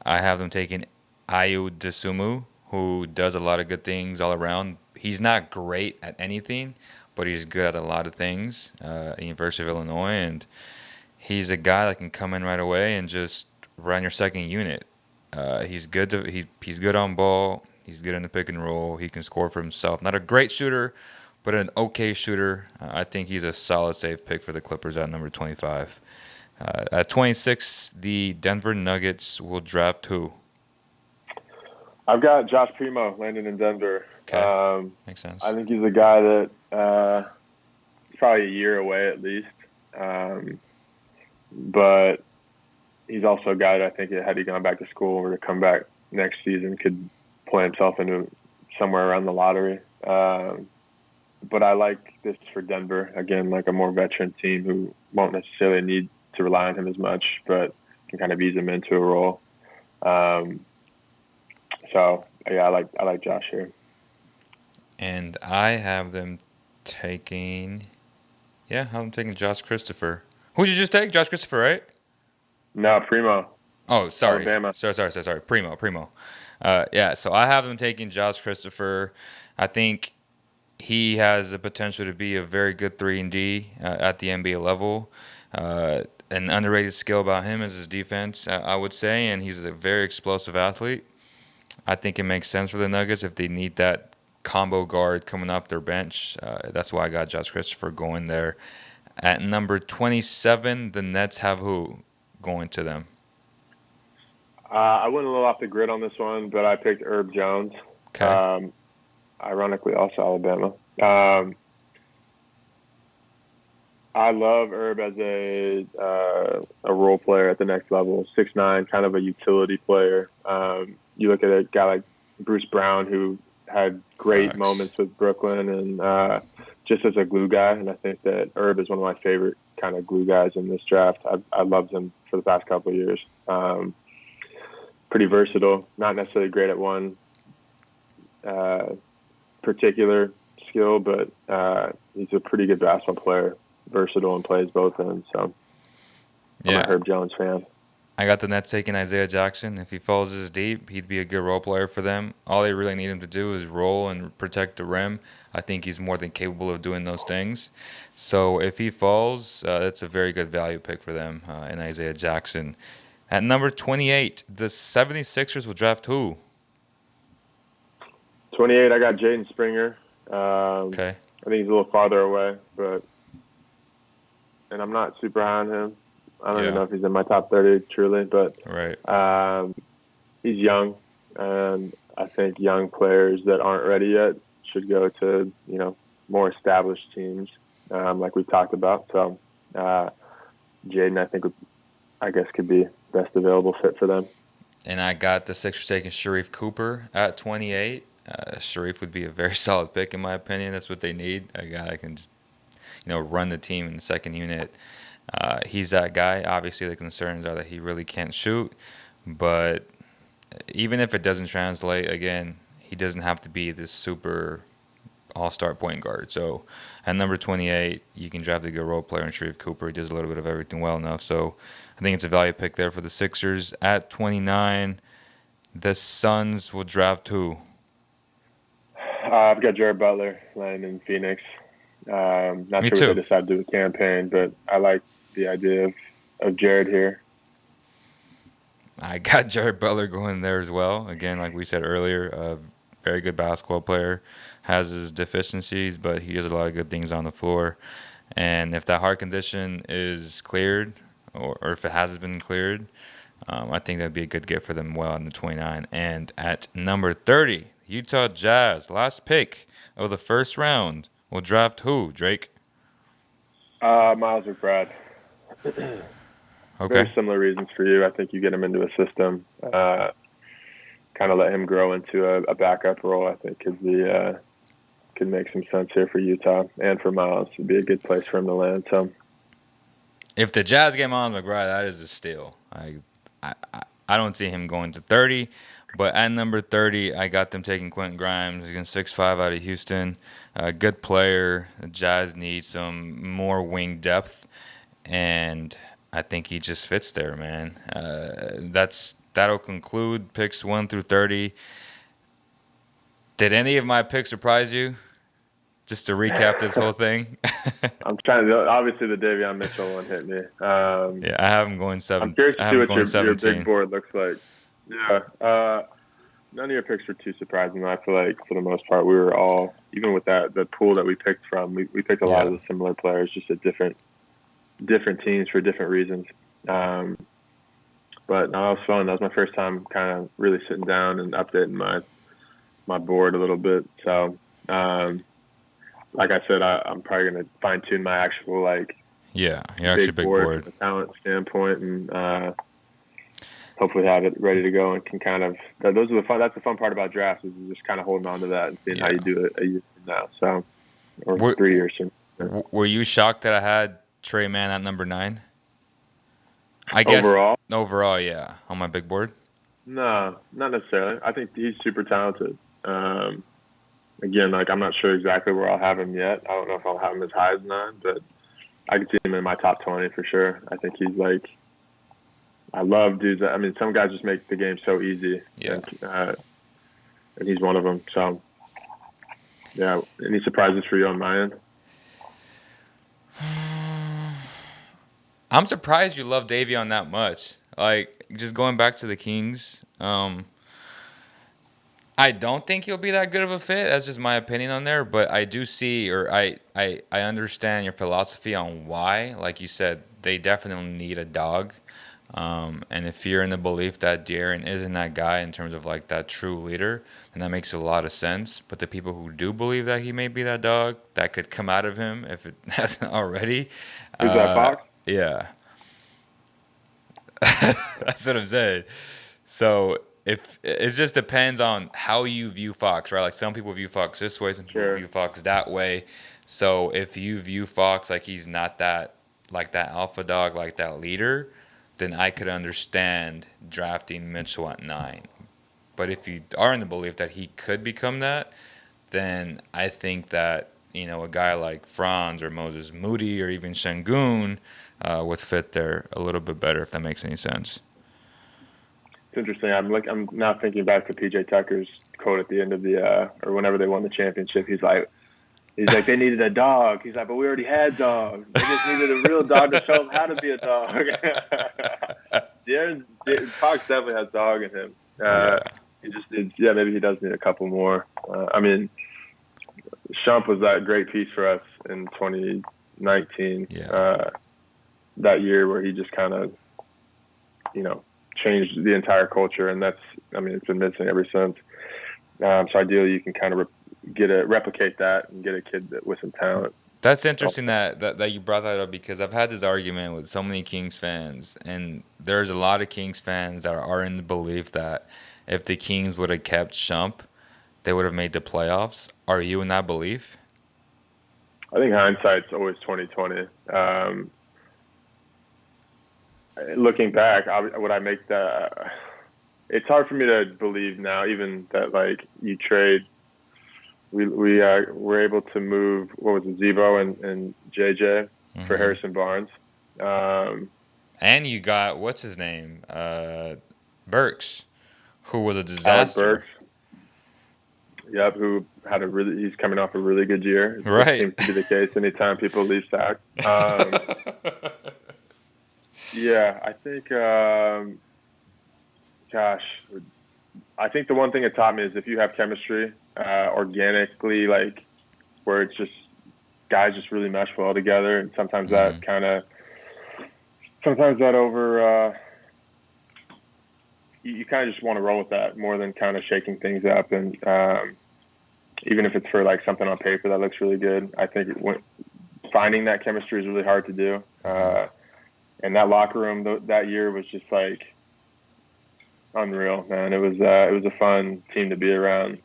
[SPEAKER 1] I have them taking Ayo Dosunmu, who does a lot of good things all around. He's not great at anything, but he's good at a lot of things at the University of Illinois, and he's a guy that can come in right away and just run your second unit. He's good he's good on ball. He's good in the pick and roll. He can score for himself. Not a great shooter, but an okay shooter. I think he's a solid, safe pick for the Clippers at number 25. At 26, the Denver Nuggets will draft who?
[SPEAKER 2] I've got Josh Primo landing in Denver.
[SPEAKER 1] Okay. Makes sense.
[SPEAKER 2] I think he's a guy that is probably a year away at least. But he's also a guy that I think, had he gone back to school or to come back next season, could play himself into somewhere around the lottery. But I like this for Denver. Again, like a more veteran team who won't necessarily need to rely on him as much, but can kind of ease him into a role. So yeah, I like Josh here.
[SPEAKER 1] And I have them taking Josh Christopher. Who did you just take? Josh Christopher, right?
[SPEAKER 2] No, Primo.
[SPEAKER 1] Oh, sorry.
[SPEAKER 2] Alabama.
[SPEAKER 1] Sorry. Primo. So I have them taking Josh Christopher. I think he has the potential to be a very good 3-and-D at the NBA level. An underrated skill about him is his defense, I would say, and he's a very explosive athlete. I think it makes sense for the Nuggets if they need that combo guard coming off their bench. That's why I got Josh Christopher going there. At number 27, the Nets have who going to them?
[SPEAKER 2] I went a little off the grid on this one, but I picked Herb Jones.
[SPEAKER 1] Okay.
[SPEAKER 2] Ironically, also Alabama. I love Herb as a role player at the next level. 6'9", kind of a utility player. You look at a guy like Bruce Brown, who had great moments with Brooklyn, and just as a glue guy. And I think that Herb is one of my favorite kind of glue guys in this draft. I loved him for the past couple of years. Pretty versatile, not necessarily great at one particular skill, but he's a pretty good basketball player, versatile, and plays both ends. So I'm a Herb Jones fan.
[SPEAKER 1] I got the Nets taking Isaiah Jackson. If he falls this deep, he'd be a good role player for them. All they really need him to do is roll and protect the rim. I think he's more than capable of doing those things. So if he falls, that's a very good value pick for them in Isaiah Jackson. At number 28, the 76ers will draft who?
[SPEAKER 2] 28, I got Jaden Springer.
[SPEAKER 1] Okay.
[SPEAKER 2] I think he's a little farther away, and I'm not super high on him. I don't even know if he's in my top 30 truly, but
[SPEAKER 1] right.
[SPEAKER 2] He's young, and I think young players that aren't ready yet should go to, more established teams, like we talked about. So Jaden, I guess, could be best available fit for them.
[SPEAKER 1] And I got the Sixers taking Sharif Cooper at 28. Sharif would be a very solid pick, in my opinion. That's what they need. A guy that can just, run the team in the second unit. He's that guy. Obviously, the concerns are that he really can't shoot. But even if it doesn't translate, again, he doesn't have to be this super all-star point guard. So at number 28, you can draft a good role player in Sharif Cooper. He does a little bit of everything well enough. So I think it's a value pick there for the Sixers. At 29, the Suns will draft who?
[SPEAKER 2] I've got Jared Butler laying in Phoenix. Not
[SPEAKER 1] Me
[SPEAKER 2] sure
[SPEAKER 1] too.
[SPEAKER 2] what they decide to do with campaign, but I like the idea of Jared here.
[SPEAKER 1] I got Jared Butler going there as well. Again, like we said earlier, a very good basketball player. Has his deficiencies, but he does a lot of good things on the floor. And if that heart condition is cleared, or if it hasn't been cleared, I think that'd be a good get for them well in the 29. And at number 30, Utah Jazz, last pick of the first round, will draft who, Drake?
[SPEAKER 2] Miles McBride.
[SPEAKER 1] Okay.
[SPEAKER 2] Very similar reasons for you. I think you get him into a system, kind of let him grow into a backup role. I think could make some sense here for Utah and for Miles. It'd be a good place for him to land. So,
[SPEAKER 1] if the Jazz get Miles McBride, that is a steal. I don't see him going to 30, but at number 30, I got them taking Quentin Grimes. He's 6'5" out of Houston. Good player. The Jazz need some more wing depth, and I think he just fits there, man. That'll conclude picks 1 through 30. Did any of my picks surprise you? Just to recap this whole thing.
[SPEAKER 2] I'm trying to. Obviously, the Davion Mitchell one hit me.
[SPEAKER 1] Yeah, I have him going 7.
[SPEAKER 2] I'm curious to see what your
[SPEAKER 1] 17.
[SPEAKER 2] big board looks like. Yeah. None of your picks were too surprising. I feel like for the most part, we were all, even with the pool that we picked from, we picked a lot of the similar players, just at different teams for different reasons. But no, that was fun. That was my first time kind of really sitting down and updating my board a little bit. So, like I said, I'm probably going to fine tune my actual
[SPEAKER 1] your actual big board
[SPEAKER 2] from a talent standpoint, and hopefully have it ready to go and can kind of. That's the fun part about drafts is just kind of holding on to that and seeing how you do it a year from now. So, or 3 years from now.
[SPEAKER 1] Were you shocked that I had Trey Mann at number 9? I guess overall, yeah, on my big board.
[SPEAKER 2] No, not necessarily. I think he's super talented. Again, I'm not sure exactly where I'll have him yet. I don't know if I'll have him as high as 9, but I can see him in my top 20 for sure. I think he's I love dudes. I mean, some guys just make the game so easy.
[SPEAKER 1] Yeah.
[SPEAKER 2] And he's one of them. So, yeah. Any surprises for you on my end?
[SPEAKER 1] I'm surprised you love Davion that much. Just going back to the Kings, I don't think he'll be that good of a fit. That's just my opinion on there. But I do see, or I understand your philosophy on why. Like you said, they definitely need a dog. And if you're in the belief that De'Aaron isn't that guy in terms of that true leader, then that makes a lot of sense. But the people who do believe that he may be that dog, that could come out of him if it hasn't already.
[SPEAKER 2] Is that Fox?
[SPEAKER 1] Yeah. That's what I'm saying. So if it just depends on how you view Fox, right? Some people view Fox this way, some people view Fox that way. So if you view Fox like he's not that alpha dog, like that leader, then I could understand drafting Mitchell at 9. But if you are in the belief that he could become that, then I think that a guy like Franz or Moses Moody or even Şengün would fit there a little bit better, if that makes any sense.
[SPEAKER 2] It's interesting. I'm now thinking back to PJ Tucker's quote at the end of the or whenever they won the championship. He's like they needed a dog. He's like, but we already had dogs. They just needed a real dog to show them how to be a dog. Fox definitely has dog in him. He just needs, maybe he does need a couple more. I mean, Shump was that great piece for us in 2019.
[SPEAKER 1] Yeah.
[SPEAKER 2] that year where he just kind of, changed the entire culture, and it's been missing ever since. So ideally, you can kind of replicate that and get a kid with some talent.
[SPEAKER 1] That's interesting that you brought that up, because I've had this argument with so many Kings fans, and there's a lot of Kings fans that are in the belief that if the Kings would have kept Shump, they would have made the playoffs. Are you in that belief?
[SPEAKER 2] I think hindsight's always 20/20. Looking back, would I make that? It's hard for me to believe now, even that like you trade. We were able to move, what was it, Zebo and JJ for Harrison Barnes.
[SPEAKER 1] And you got, what's his name? Burks, who was a disaster.
[SPEAKER 2] Burks. Yep, who had he's coming off a really good year.
[SPEAKER 1] Right.
[SPEAKER 2] It seems to be the case anytime people leave Sac. Yeah, I think, I think the one thing it taught me is if you have chemistry organically, like where it's just guys just really mesh well together, and sometimes that you kind of just want to roll with that more than kind of shaking things up. And even if it's for like something on paper that looks really good, I think finding that chemistry is really hard to do. And that locker room that year was just like unreal, man. It was a fun team to be around.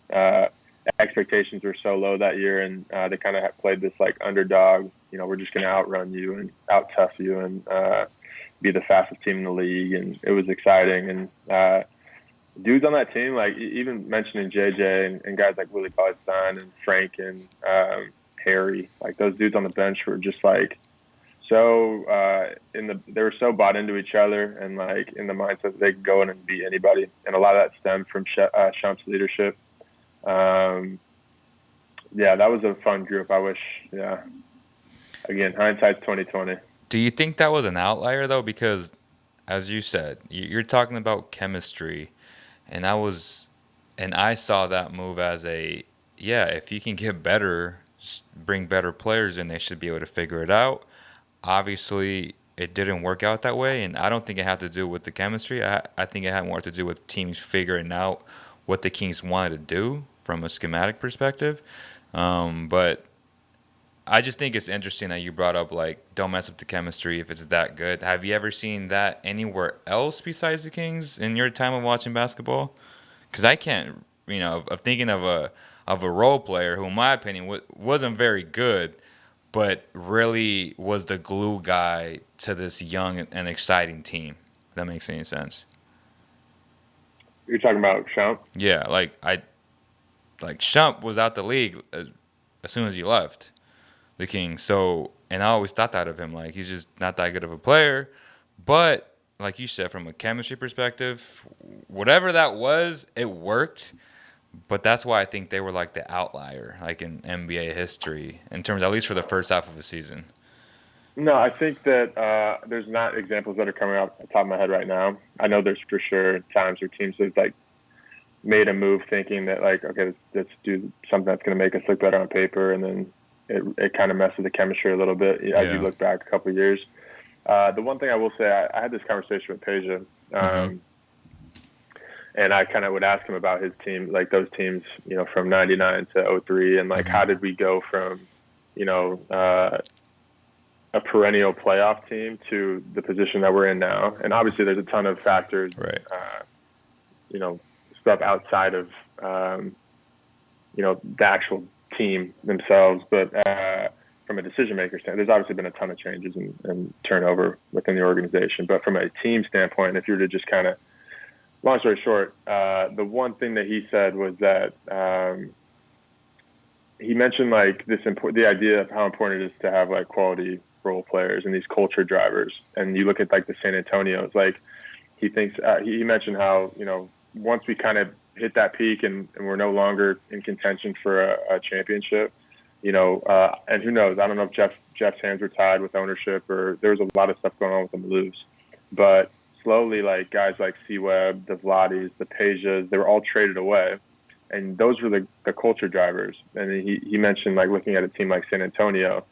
[SPEAKER 2] Expectations were so low that year, and they kind of played this like underdog. We're just going to outrun you and out-tough you and be the fastest team in the league, and it was exciting. And dudes on that team, like even mentioning JJ and guys like Willie Cauley-Stein and Frank and Harry, like those dudes on the bench were just like so they were so bought into each other and like in the mindset that they could go in and beat anybody. And a lot of that stemmed from Shump's leadership. Yeah, that was a fun group. I wish, again, hindsight's 20/20.
[SPEAKER 1] Do you think that was an outlier though? Because as you said, you're talking about chemistry, and I saw that move as if you can get better, bring better players in, they should be able to figure it out. Obviously, it didn't work out that way, and I don't think it had to do with the chemistry. I think it had more to do with teams figuring out what the Kings wanted to do from a schematic perspective. But I just think it's interesting that you brought up, like, don't mess up the chemistry if it's that good. Have you ever seen that anywhere else besides the Kings in your time of watching basketball? Because I can't, of thinking of a role player who, in my opinion, wasn't very good, but really was the glue guy to this young and exciting team. If that makes any sense.
[SPEAKER 2] You're talking about Shump?
[SPEAKER 1] Yeah, Shump was out the league as soon as he left the Kings. So, and I always thought that of him. Like, he's just not that good of a player. But, like you said, from a chemistry perspective, whatever that was, it worked. But that's why I think they were like the outlier, like in NBA history, in terms, at least for the first half of the season.
[SPEAKER 2] No, I think that there's not examples that are coming off the top of my head right now. I know there's for sure times where teams have like made a move thinking that like, okay, let's do something that's going to make us look better on paper, and then it kind of messes the chemistry a little bit as you look back a couple of years. The one thing I will say, I had this conversation with Peja, and I kind of would ask him about his team, like those teams, from 99 to 03, and like how did we go from, a perennial playoff team to the position that we're in now. And obviously there's a ton of factors,
[SPEAKER 1] right.
[SPEAKER 2] Stuff outside of, the actual team themselves. But from a decision-maker standpoint, there's obviously been a ton of changes and turnover within the organization. But from a team standpoint, if you were to just kind of, long story short, the one thing that he said was that he mentioned like the idea of how important it is to have like quality role players and these culture drivers. And you look at like the San Antonios, like he thinks he mentioned how once we kind of hit that peak and we're no longer in contention for a championship, and who knows, I don't know if Jeff's hands were tied with ownership, or there was a lot of stuff going on with the moves, but slowly like guys like C-Web, the Vladis, the Pejas, they were all traded away. And those were the culture drivers. And he mentioned like looking at a team like San Antonio.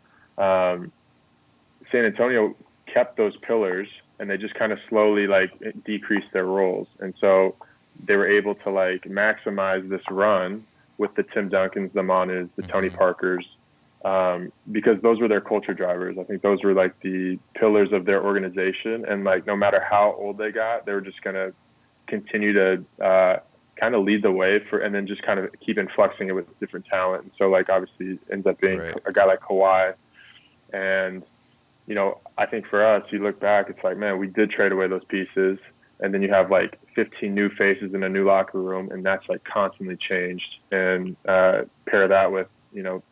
[SPEAKER 2] San Antonio kept those pillars and they just kind of slowly like decreased their roles. And so they were able to like maximize this run with the Tim Duncans, the Manus, the Tony Parkers, because those were their culture drivers. I think those were like the pillars of their organization. And like, no matter how old they got, they were just going to continue to kind of lead the way and then just kind of keep influxing it with different talent. And so like, obviously it ends up being a guy like Kawhi. And, you know, I think for us, you look back, it's like, man, we did trade away those pieces. And then you have like 15 new faces in a new locker room, and that's like constantly changed. And pair that with, you know,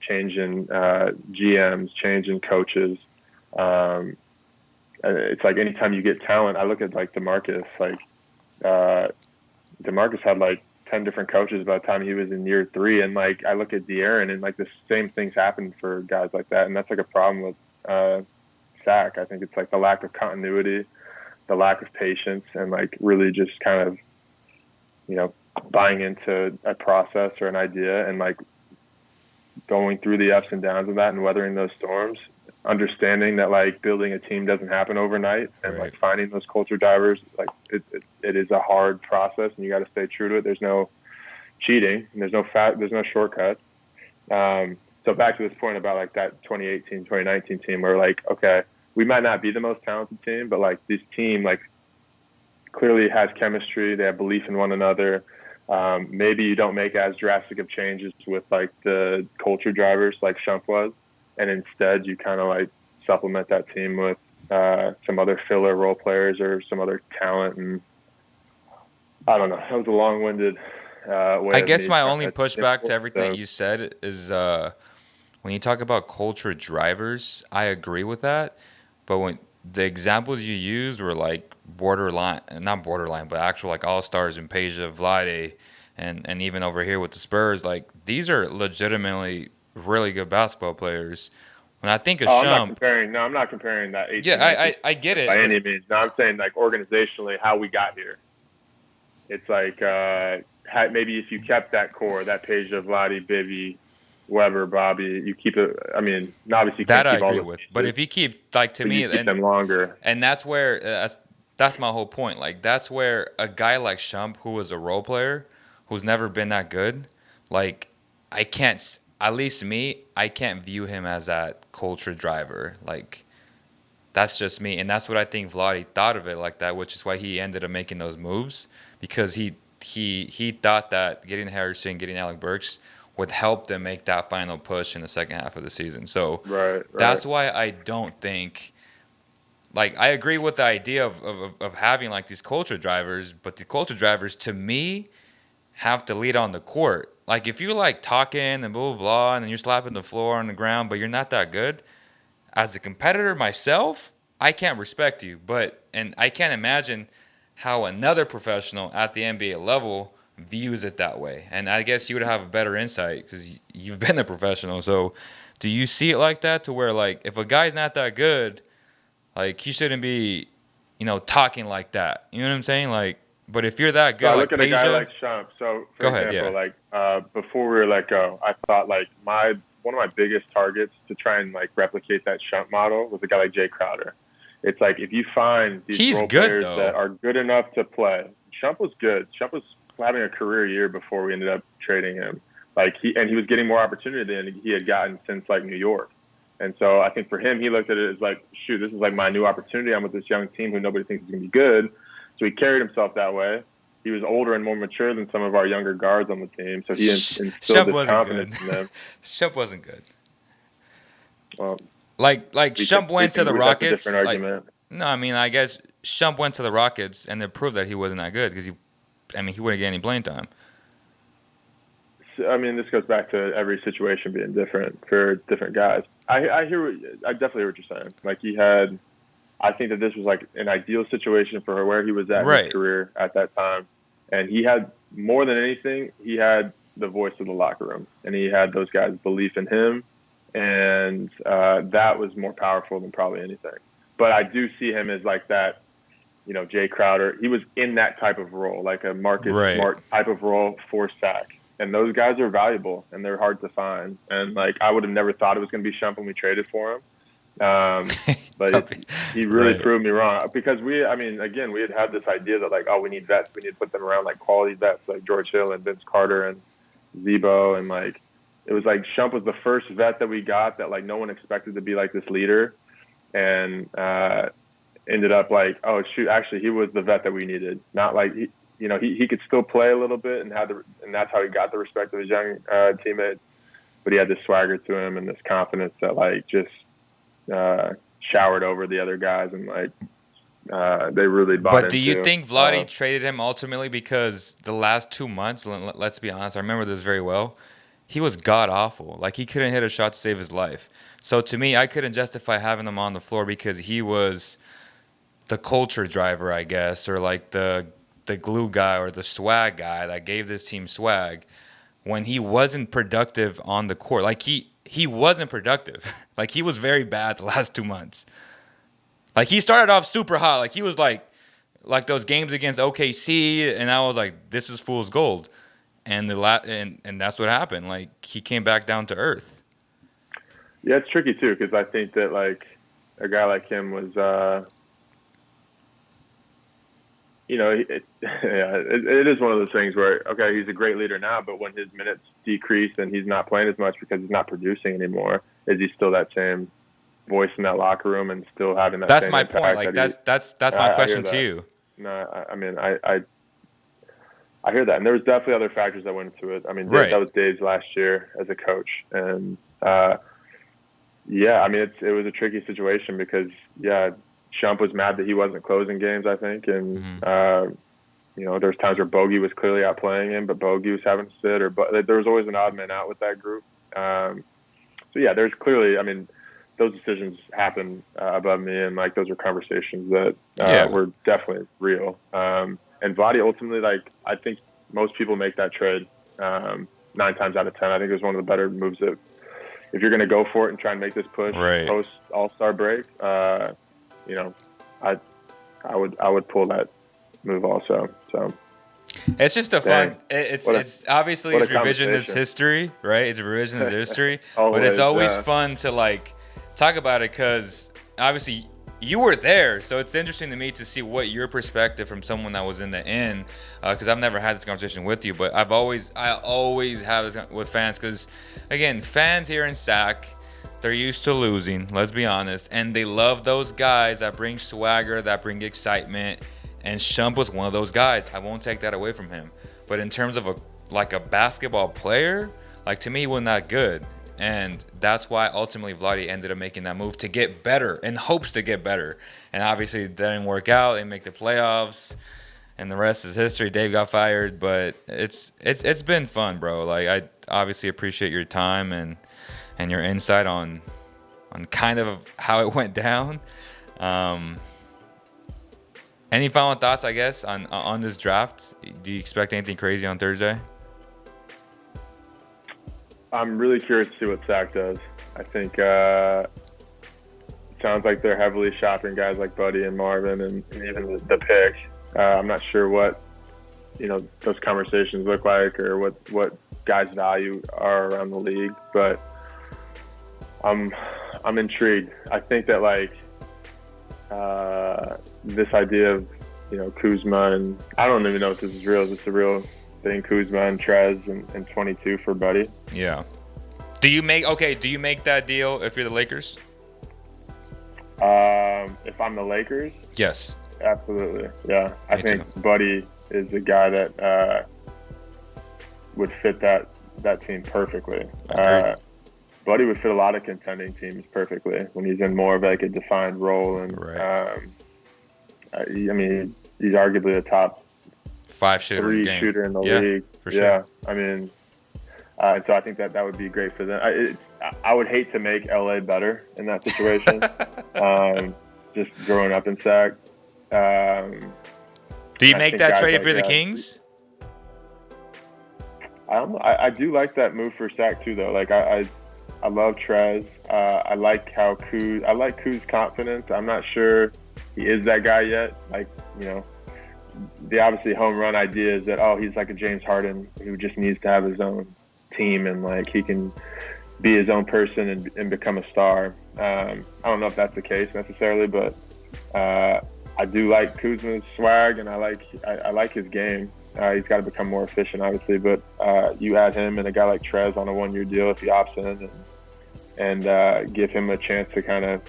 [SPEAKER 2] change in GMs, change in coaches. It's like anytime you get talent, I look at like DeMarcus. Like DeMarcus had like 10 different coaches by the time he was in year 3, and like I look at De'Aaron, and like the same things happen for guys like that, and that's like a problem with Sac. I think it's like the lack of continuity, the lack of patience, and like really just kind of, you know, buying into a process or an idea and like going through the ups and downs of that and weathering those storms, understanding that like building a team doesn't happen overnight, and like finding those culture drivers, like it is a hard process, and you got to stay true to it. There's no cheating, and there's no shortcuts. So back to this point about like that 2018, 2019 team, where like, okay, we might not be the most talented team, but like this team like clearly has chemistry. They have belief in one another. Maybe you don't make as drastic of changes with like the culture drivers like Shump was, and instead you kind of like supplement that team with some other filler role players or some other talent. And I don't know. That was a long-winded way.
[SPEAKER 1] I guess my only pushback to everything you said is when you talk about culture drivers, I agree with that. But when the examples you used were like not borderline, but actual like all-stars in Peja, Vlade, and even over here with the Spurs, like these are legitimately really good basketball players. When I think of Shump,
[SPEAKER 2] I'm not comparing that.
[SPEAKER 1] I get it
[SPEAKER 2] by any means. No, I'm saying like organizationally how we got here. It's like maybe if you kept that core, that Peja, Vlade, Bibby, Weber, Bobby, you keep it. I mean, obviously you can't
[SPEAKER 1] that
[SPEAKER 2] keep
[SPEAKER 1] I
[SPEAKER 2] all
[SPEAKER 1] agree
[SPEAKER 2] the
[SPEAKER 1] with.
[SPEAKER 2] pieces,
[SPEAKER 1] But if you keep like to me,
[SPEAKER 2] keep them longer,
[SPEAKER 1] and that's where that's my whole point. Like that's where a guy like Shump, who was a role player, who's never been that good, like I can't. At least me, I can't view him as that culture driver. Like that's just me, and that's what I think Vlade thought of it like that, which is why he ended up making those moves, because he thought that getting Harrison, getting Alec Burks would help them make that final push in the second half of the season. So that's why I don't think, like, I agree with the idea of having like these culture drivers, but the culture drivers to me have to lead on the court. Like if you're like talking and blah blah blah, and then you're slapping the floor on the ground, but you're not that good, as a competitor myself, I can't respect you. And I can't imagine how another professional at the NBA level views it that way. And I guess you would have a better insight because you've been a professional. So do you see it like that, to where like if a guy's not that good, like he shouldn't be, talking like that? You know what I'm saying? Like, but if you're that good,
[SPEAKER 2] so I
[SPEAKER 1] like
[SPEAKER 2] look at a guy like Shump. So for example, like before we were let go, I thought like one of my biggest targets to try and like replicate that Shump model was a guy like Jay Crowder. It's like if you find these role players that are good enough to play. Shump was good. Shump was having a career year before we ended up trading him. Like he was getting more opportunity than he had gotten since like New York. And so I think for him, he looked at it as like, shoot, this is like my new opportunity. I'm with this young team who nobody thinks is going to be good. So he carried himself that way. He was older and more mature than some of our younger guards on the team. So he instilled this confidence in them.
[SPEAKER 1] Shump wasn't good.
[SPEAKER 2] Well,
[SPEAKER 1] like Shump went to the Rockets.
[SPEAKER 2] That's a different argument.
[SPEAKER 1] No, I mean, I guess Shump went to the Rockets and they proved that he wasn't that good because he wouldn't get any playing time.
[SPEAKER 2] I mean, this goes back to every situation being different for different guys. I definitely hear what you're saying. Like I think that this was like an ideal situation for where he was at in his career at that time. And he had, more than anything, he had the voice of the locker room, and he had those guys' belief in him. And that was more powerful than probably anything. But I do see him as like that, Jay Crowder. He was in that type of role, like a Marcus Smart type of role for Sac. And those guys are valuable, and they're hard to find. And like I would have never thought it was going to be Shump when we traded for him. But he really
[SPEAKER 1] Right.
[SPEAKER 2] proved me wrong because we had this idea that like, oh, we need vets. We need to put them around like quality vets like George Hill and Vince Carter and Zebo. And like, it was like Shump was the first vet that we got that like no one expected to be like this leader. And ended up like, oh, shoot, actually, he was the vet that we needed. Not like, he could still play a little bit and that's how he got the respect of his young teammates. But he had this swagger to him and this confidence that like just showered over the other guys, and like they really bought into.
[SPEAKER 1] But do you think Vlade traded him ultimately because the last 2 months, let's be honest, I remember this very well, he was god-awful. Like, he couldn't hit a shot to save his life. So to me, I couldn't justify having him on the floor because he was the culture driver, I guess, or like the glue guy or the swag guy that gave this team swag when he wasn't productive on the court. Like, he wasn't productive. Like, he was very bad the last 2 months. Like, he started off super hot. Like, he was like those games against OKC, and I was like, this is fool's gold. And and that's what happened. Like, he came back down to earth.
[SPEAKER 2] Yeah, it's tricky too, because I think that like a guy like him was, it is one of those things where, okay, he's a great leader now, but when his minutes decrease and he's not playing as much because he's not producing anymore, is he still that same voice in that locker room and still having that?
[SPEAKER 1] That's my point. Like, that's my question to you.
[SPEAKER 2] No, I mean, I hear that, and there was definitely other factors that went into it. I mean,
[SPEAKER 1] right.
[SPEAKER 2] That was Dave's last year as a coach, and I mean, it was a tricky situation because Shump was mad that he wasn't closing games, I think, and there's times where Bogey was clearly outplaying him, but Bogey was having to sit, but there was always an odd man out with that group. There's clearly, I mean, those decisions happen above me, and like those are conversations that were definitely real. And Vlade ultimately, like, I think most people make that trade 9 times out of 10. I think it was one of the better moves that, if you're going to go for it and try and make this push post All-Star break, I would pull that move also. So
[SPEAKER 1] it's just a fun. It's obviously it's revisionist history, right? It's revisionist history, but it's always fun to like talk about it because obviously you were there, so it's interesting to me to see what your perspective from someone that was in the end, because I've never had this conversation with you, but I always have this with fans because, again, fans here in SAC, they're used to losing, let's be honest, and they love those guys that bring swagger, that bring excitement, and Shump was one of those guys. I won't take that away from him, but in terms of a basketball player, like, to me, he wasn't that good. And that's why ultimately Vlade ended up making that move to get better, in hopes to get better. And obviously that didn't work out. They make the playoffs, and the rest is history. Dave got fired, but it's been fun, bro. Like, I obviously appreciate your time and your insight on kind of how it went down. Any final thoughts, I guess, on this draft? Do you expect anything crazy on Thursday?
[SPEAKER 2] I'm really curious to see what SAC does. I think it sounds like they're heavily shopping guys like Buddy and Marvin and even the pick. I'm not sure what those conversations look like or what guys' value are around the league, but I'm intrigued. I think that like this idea of Kuzma, and I don't even know if this is real. Is this a real thing? Kuzma and Trez and 22 for Buddy.
[SPEAKER 1] Yeah. Do you make that deal if you're the Lakers?
[SPEAKER 2] If I'm the Lakers?
[SPEAKER 1] Yes.
[SPEAKER 2] Absolutely. Yeah. I think
[SPEAKER 1] too.
[SPEAKER 2] Buddy is the guy that would fit that team perfectly. Buddy would fit a lot of contending teams perfectly when he's in more of like a defined role. And I mean, he's arguably a top
[SPEAKER 1] 5
[SPEAKER 2] shooter in the league.
[SPEAKER 1] For sure.
[SPEAKER 2] Yeah, I mean, and so I think that would be great for them. I would hate to make LA better in that situation. Just growing up in SAC.
[SPEAKER 1] Do you make that trade if you're the Kings?
[SPEAKER 2] I do like that move for SAC too, though. Like I love Trez. I like Kuz's confidence. I'm not sure he is that guy yet. Like, the obviously home run idea is that, he's like a James Harden who just needs to have his own team and like he can be his own person and become a star. I don't know if that's the case necessarily, but I do like Kuzma's swag, and I like his game. He's got to become more efficient, obviously, but you add him and a guy like Trez on a 1-year deal if he opts in, and give him a chance to kind of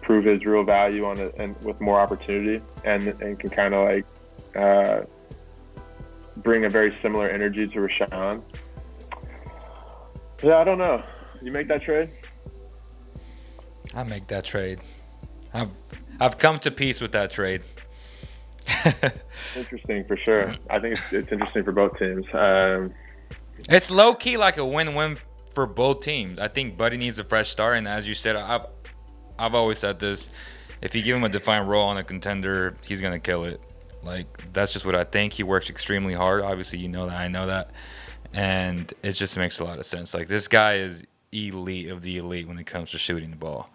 [SPEAKER 2] prove his real value on it, and with more opportunity, and can kind of like bring a very similar energy to Rashawn. Yeah, I don't know. You make that trade?
[SPEAKER 1] I make that trade. I've come to peace with that trade.
[SPEAKER 2] Interesting for sure. I think it's interesting for both teams.
[SPEAKER 1] It's low key like a win-win for both teams. I think Buddy needs a fresh start, and as you said, I've always said this: if you give him a defined role on a contender, he's gonna kill it. Like, that's just what I think. He works extremely hard. Obviously, you know that. I know that, and it just makes a lot of sense. Like, this guy is elite of the elite when it comes to shooting the ball.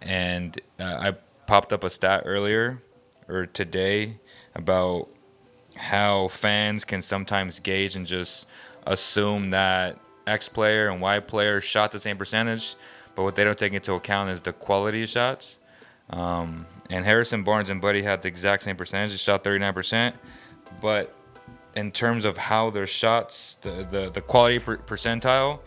[SPEAKER 1] And I popped up a stat earlier or today about how fans can sometimes gauge and just assume that X player and Y player shot the same percentage, but what they don't take into account is the quality of shots. And Harrison Barnes and Buddy had the exact same percentage. They shot 39%, but in terms of how their shots, the quality percentile,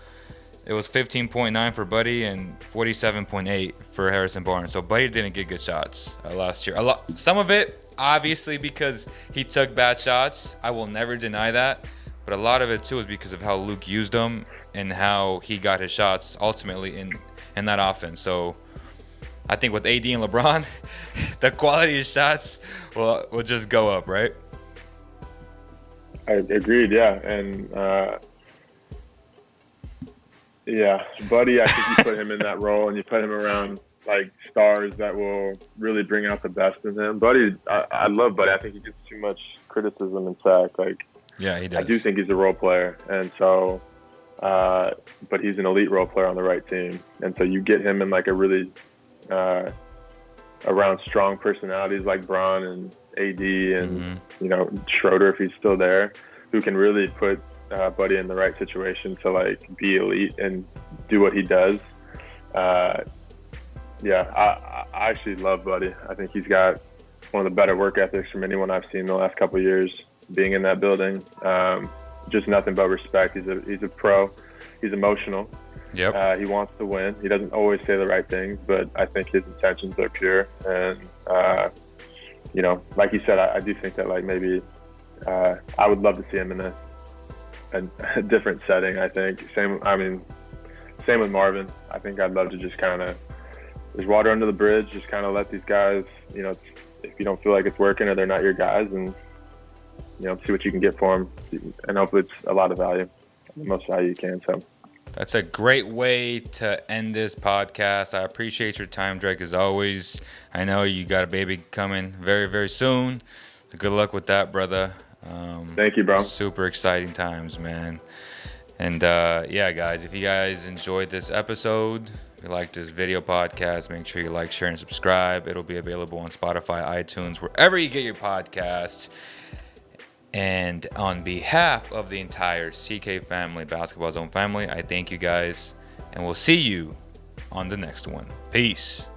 [SPEAKER 1] it was 15.9 for Buddy and 47.8 for Harrison Barnes. So Buddy didn't get good shots last year. Some of it, obviously, because he took bad shots. I will never deny that. But a lot of it, too, is because of how Luke used them and how he got his shots ultimately in that offense. So I think with AD and LeBron, the quality of shots will just go up, right?
[SPEAKER 2] I agreed, yeah. And, yeah, Buddy, I think you put him in that role, and you put him around, like, stars that will really bring out the best in him. Buddy, I love Buddy. I think he gets too much criticism and sack. Like,
[SPEAKER 1] yeah, he does.
[SPEAKER 2] I do think he's a role player, and so, but he's an elite role player on the right team. And so you get him in, like, a really around strong personalities like Bron and AD and, you know, Schroeder, if he's still there, who can really put Buddy in the right situation to, like, be elite and do what he does. Yeah, I actually love Buddy. I think he's got one of the better work ethics from anyone I've seen the last couple of years being in that building. Just nothing but respect. He's a pro. He's emotional.
[SPEAKER 1] Yep.
[SPEAKER 2] He wants to win. He doesn't always say the right things, but I think his intentions are pure. And, you know, like you said, I do think that, like, maybe I would love to see him in a different setting, I think. Same with Marvin. I think I'd love to just kind of, there's water under the bridge, just kind of let these guys, you know, if you don't feel like it's working or they're not your guys, and, you know, see what you can get for them. And hopefully it's a lot of value, the most value you can. So
[SPEAKER 1] that's a great way to end this podcast. I appreciate your time, Drake, as always. I know you got a baby coming very, very soon. So good luck with that, brother.
[SPEAKER 2] Thank you, bro.
[SPEAKER 1] Super exciting times, man. And yeah, guys, if you guys enjoyed this episode, if you like this video podcast, make sure you like, share, and subscribe. It'll be available on Spotify, iTunes, wherever you get your podcasts. And on behalf of the entire CK family, Basketball Zone family, I thank you guys, and we'll see you on the next one. Peace.